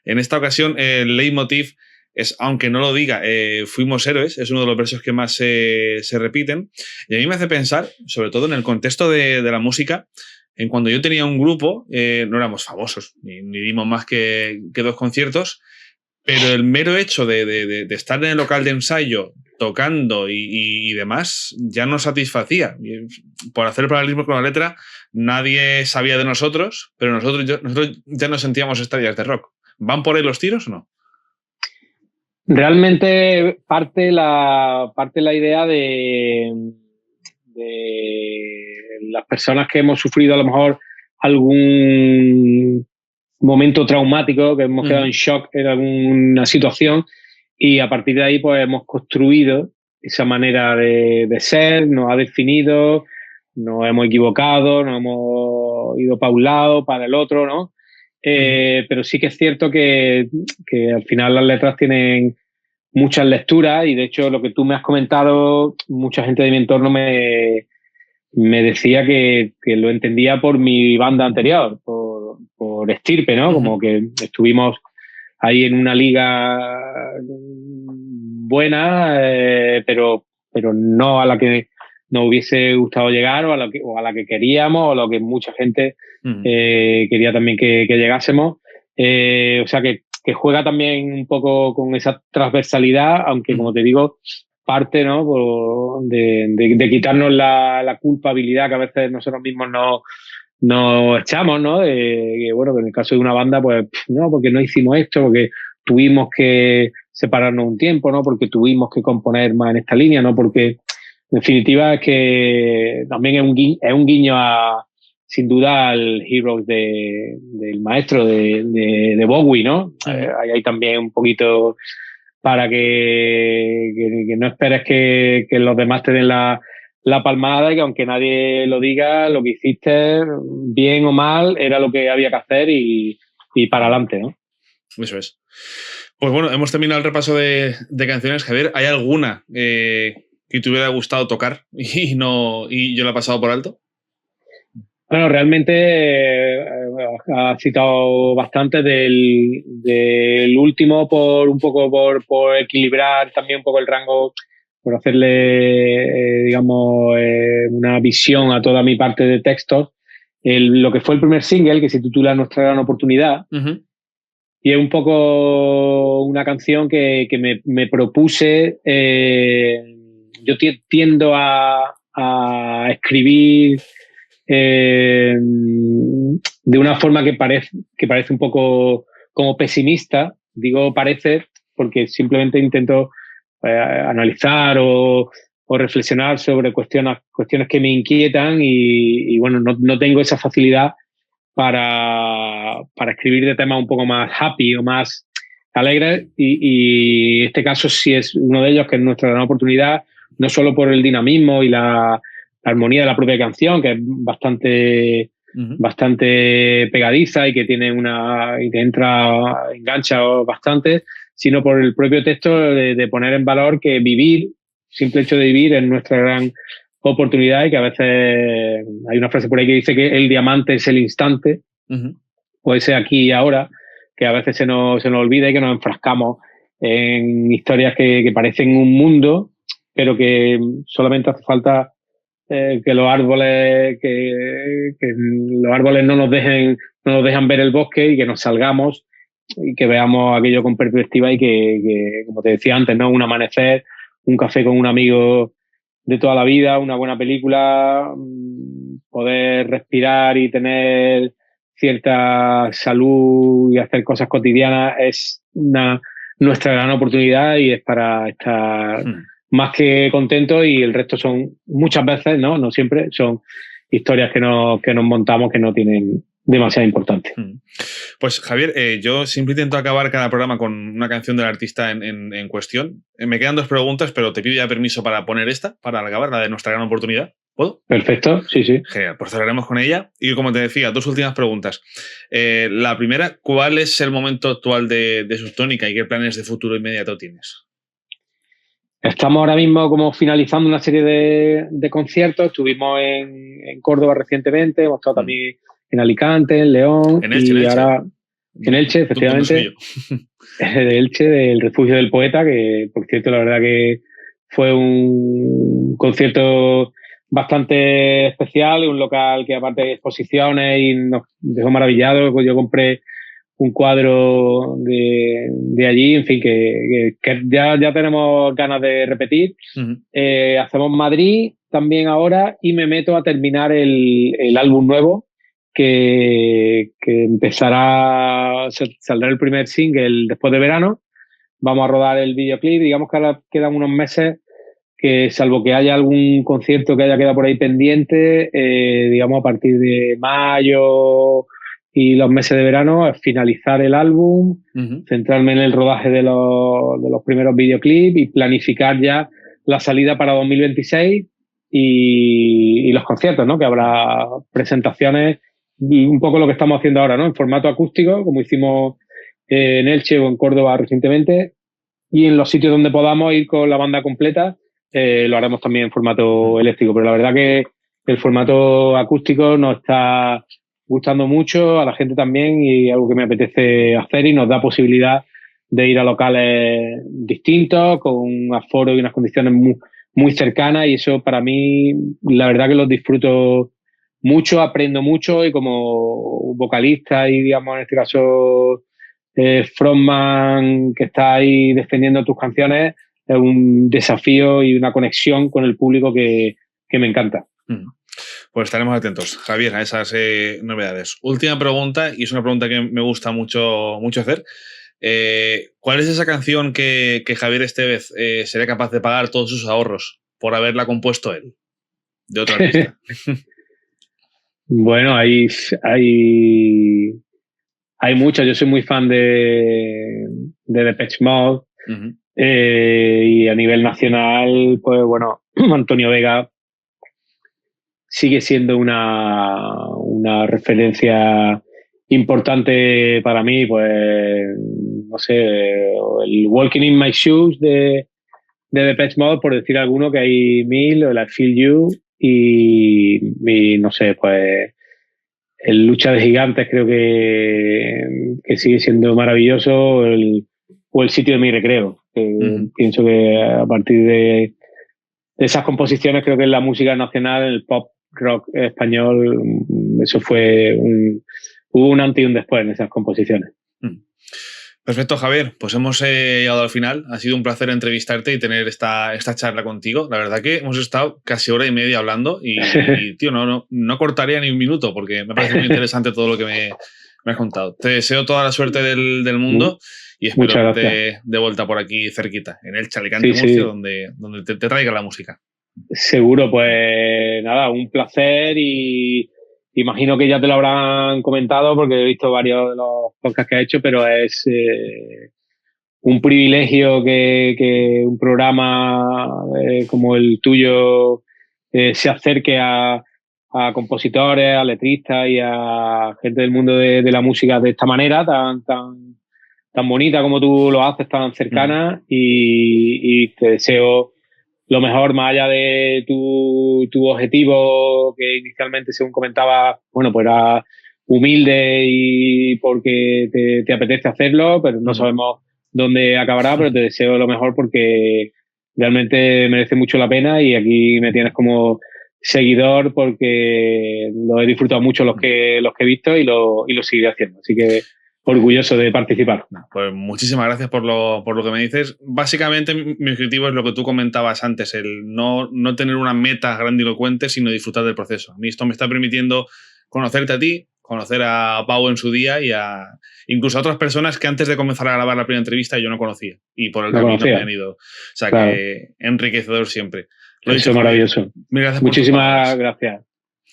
En esta ocasión, el leitmotiv es, aunque no lo diga, fuimos héroes. Es uno de los versos que más se repiten. Y a mí me hace pensar, sobre todo en el contexto de la música, en cuando yo tenía un grupo, no éramos famosos, ni dimos más que 2 conciertos, pero el mero hecho de estar en el local de ensayo, tocando y demás, ya nos satisfacía. Por hacer el paralelismo con la letra, nadie sabía de nosotros, pero nosotros ya nos sentíamos estrellas de rock. ¿Van por ahí los tiros o no? Realmente parte la idea de las personas que hemos sufrido a lo mejor algún momento traumático, que hemos quedado en shock en alguna situación y a partir de ahí pues hemos construido esa manera de ser, nos ha definido, nos hemos equivocado, nos hemos ido para un lado, para el otro, ¿no? Pero sí que es cierto que al final las letras tienen muchas lecturas y de hecho lo que tú me has comentado, mucha gente de mi entorno me decía que lo entendía por mi banda anterior, por Estirpe, ¿no? Como que estuvimos ahí en una liga buena, pero no a la que nos hubiese gustado llegar o a la que queríamos o a lo que mucha gente quería también que llegásemos. O sea que juega también un poco con esa transversalidad, aunque como te digo, parte, ¿no? de quitarnos la culpabilidad que a veces nosotros mismos nos echamos, ¿no? Que bueno, que en el caso de una banda, pues no, porque no hicimos esto, porque tuvimos que separarnos un tiempo, ¿no? Porque tuvimos que componer más en esta línea, ¿no? Porque en definitiva es que también es un guiño sin duda al Heroes del maestro de Bowie, ¿no? Hay también un poquito para que no esperes que los demás te den la palmada y que aunque nadie lo diga, lo que hiciste, bien o mal, era lo que había que hacer y para adelante, ¿no? Eso es. Pues bueno, hemos terminado el repaso de canciones. Javier, ¿hay alguna que te hubiera gustado tocar y yo la he pasado por alto? Bueno, realmente has citado bastante del último por equilibrar también un poco el rango, por hacerle, digamos, una visión a toda mi parte de textos. Lo que fue el primer single, que se titula Nuestra gran oportunidad, y es un poco una canción que me propuse. Yo tiendo a escribir de una forma que parece un poco como pesimista. Digo parece porque simplemente intento analizar o reflexionar sobre cuestiones que me inquietan y bueno, no tengo esa facilidad para escribir de temas un poco más happy o más alegres y este caso sí es uno de ellos, que es nuestra gran oportunidad, no solo por el dinamismo y la armonía de la propia canción, que es bastante pegadiza y que tiene y te engancha bastante, sino por el propio texto de poner en valor que simple hecho de vivir es nuestra gran oportunidad y que a veces hay una frase por ahí que dice que el diamante es el instante, puede ser aquí y ahora, que a veces se nos olvida y que nos enfrascamos en historias que parecen un mundo, pero que solamente hace falta que los árboles no nos dejan ver el bosque y que nos salgamos y que veamos aquello con perspectiva y que como te decía antes, ¿no? Un amanecer, un café con un amigo de toda la vida, una buena película, poder respirar y tener cierta salud y hacer cosas cotidianas es nuestra gran oportunidad y es para estar más que contentos, y el resto son muchas veces, no siempre, son historias que nos montamos que no tienen demasiada importancia. Pues Javier, yo siempre intento acabar cada programa con una canción del artista en cuestión. Me quedan 2 preguntas, pero te pido ya permiso para poner esta, para acabar, la de nuestra gran oportunidad. ¿Puedo? Perfecto, sí. Genial, pues cerraremos con ella. Y como te decía, 2 últimas preguntas. La primera, ¿cuál es el momento actual de Subtónica y qué planes de futuro inmediato tienes? Estamos ahora mismo como finalizando una serie de conciertos. Estuvimos en Córdoba recientemente, hemos estado también en Alicante, en León, en Elche, y ahora en Elche, efectivamente. De Elche, del Refugio del Poeta, que por cierto la verdad que fue un concierto bastante especial, un local que aparte de exposiciones y nos dejó maravillados. Yo compré un cuadro de allí, en fin, que ya tenemos ganas de repetir. Hacemos Madrid también ahora y me meto a terminar el álbum nuevo que saldrá el primer single después de verano. Vamos a rodar el videoclip, digamos que ahora quedan unos meses que, salvo que haya algún concierto que haya quedado por ahí pendiente, digamos a partir de mayo y los meses de verano, finalizar el álbum, centrarme en el rodaje de los primeros videoclips y planificar ya la salida para 2026 y los conciertos, ¿no? Que habrá presentaciones, un poco lo que estamos haciendo ahora, ¿no? En formato acústico, como hicimos en Elche o en Córdoba recientemente, y en los sitios donde podamos ir con la banda completa, lo haremos también en formato eléctrico. Pero la verdad que el formato acústico nos está gustando mucho, a la gente también, y algo que me apetece hacer y nos da posibilidad de ir a locales distintos, con un aforo y unas condiciones muy cercanas, y eso para mí la verdad que los disfruto mucho, aprendo mucho, y como vocalista y digamos en este caso frontman que está ahí defendiendo tus canciones, es un desafío y una conexión con el público que me encanta. Pues estaremos atentos, Javier, a esas novedades. Última pregunta, y es una pregunta que me gusta mucho hacer. ¿Cuál es esa canción que Javier Estévez sería capaz de pagar todos sus ahorros por haberla compuesto él, de otro artista? Bueno, hay muchas. Yo soy muy fan de Depeche Mode. Y a nivel nacional, pues bueno, Antonio Vega sigue siendo una referencia importante para mí. Pues no sé, el Walking in My Shoes de Depeche Mode, por decir alguno, que hay 1000, o el I Feel You, y no sé, pues el Lucha de Gigantes creo que sigue siendo maravilloso, o el Sitio de mi recreo, que pienso que a partir de esas composiciones creo que en la música nacional, en el pop rock español, eso hubo un antes y un después en esas composiciones. Perfecto, Javier. Pues hemos llegado al final. Ha sido un placer entrevistarte y tener esta charla contigo. La verdad que hemos estado casi hora y media hablando y tío, no cortaría ni un minuto porque me parece muy interesante todo lo que me has contado. Te deseo toda la suerte del mundo y espero verte de vuelta por aquí cerquita, en Elche, Alicante, Murcia, donde te traiga la música. Seguro, pues nada, un placer y imagino que ya te lo habrán comentado porque he visto varios de los podcasts que has hecho, pero es un privilegio que un programa como el tuyo se acerque a compositores, a letristas y a gente del mundo de la música de esta manera tan bonita como tú lo haces, tan cercana, y te deseo lo mejor, más allá de tu objetivo, que inicialmente, según comentaba, bueno, pues era humilde y porque te apetece hacerlo, pero no sabemos dónde acabará, pero te deseo lo mejor porque realmente merece mucho la pena y aquí me tienes como seguidor porque lo he disfrutado mucho los que he visto y lo seguiré haciendo. Así que orgulloso de participar. Pues muchísimas gracias por lo que me dices. Básicamente mi objetivo es lo que tú comentabas antes, el no tener una meta grandilocuente, sino disfrutar del proceso. A mí esto me está permitiendo conocerte a ti, conocer a Pau en su día y incluso a otras personas que antes de comenzar a grabar la primera entrevista yo no conocía y por el camino me han ido. O sea, claro, que enriquecedor siempre. Eso es maravilloso. Muchísimas gracias.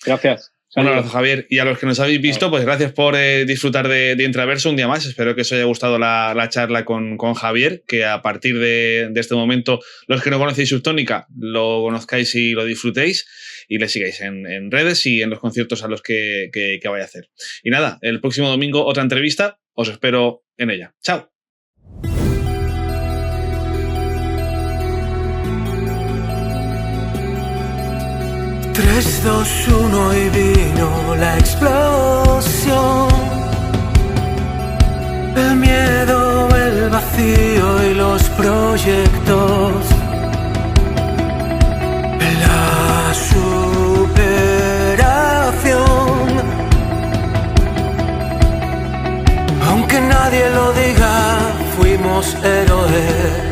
Gracias. Un abrazo, Javier. Y a los que nos habéis visto, pues gracias por disfrutar de Intraverso un día más. Espero que os haya gustado la charla con Javier, que a partir de este momento, los que no conocéis Subtónica, lo conozcáis y lo disfrutéis y le sigáis en redes y en los conciertos a los que vaya a hacer. Y nada, el próximo domingo otra entrevista. Os espero en ella. ¡Chao! 3, 2, 1 y vino la explosión. El miedo, el vacío y los proyectos. La superación. Aunque nadie lo diga, fuimos héroes.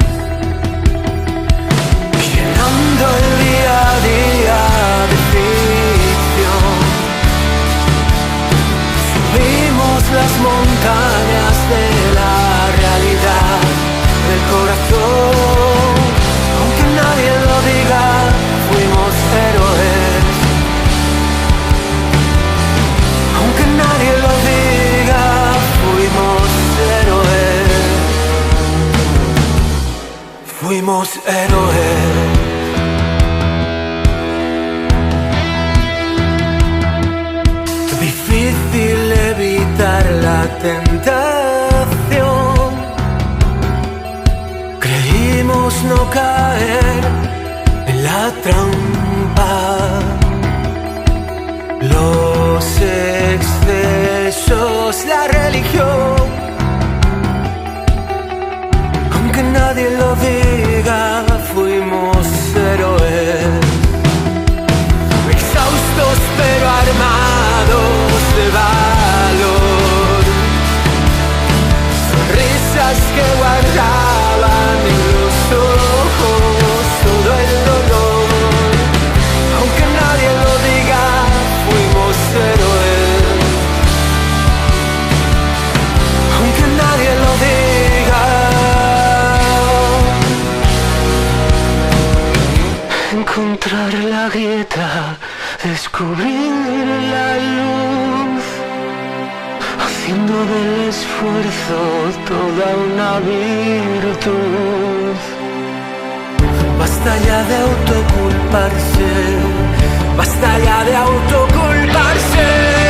Llenando el día a día de ficción. Subimos las montañas de la realidad, del corazón. Aunque nadie lo diga, fuimos héroes. Aunque nadie lo diga, fuimos héroes. Fuimos héroes. Difícil evitar la tentación. Creímos no caer en la trampa. Los excesos, la religión. Aunque nadie lo diga, fuimos héroes. Exhaustos pero armados de valor. Sonrisas que guardaban en los ojos todo el dolor. Aunque nadie lo diga, fuimos héroes. Aunque nadie lo diga. Encontrar la grieta, descubrir la luz, haciendo del esfuerzo toda una virtud. Basta ya de autoculparse, basta ya de autoculparse.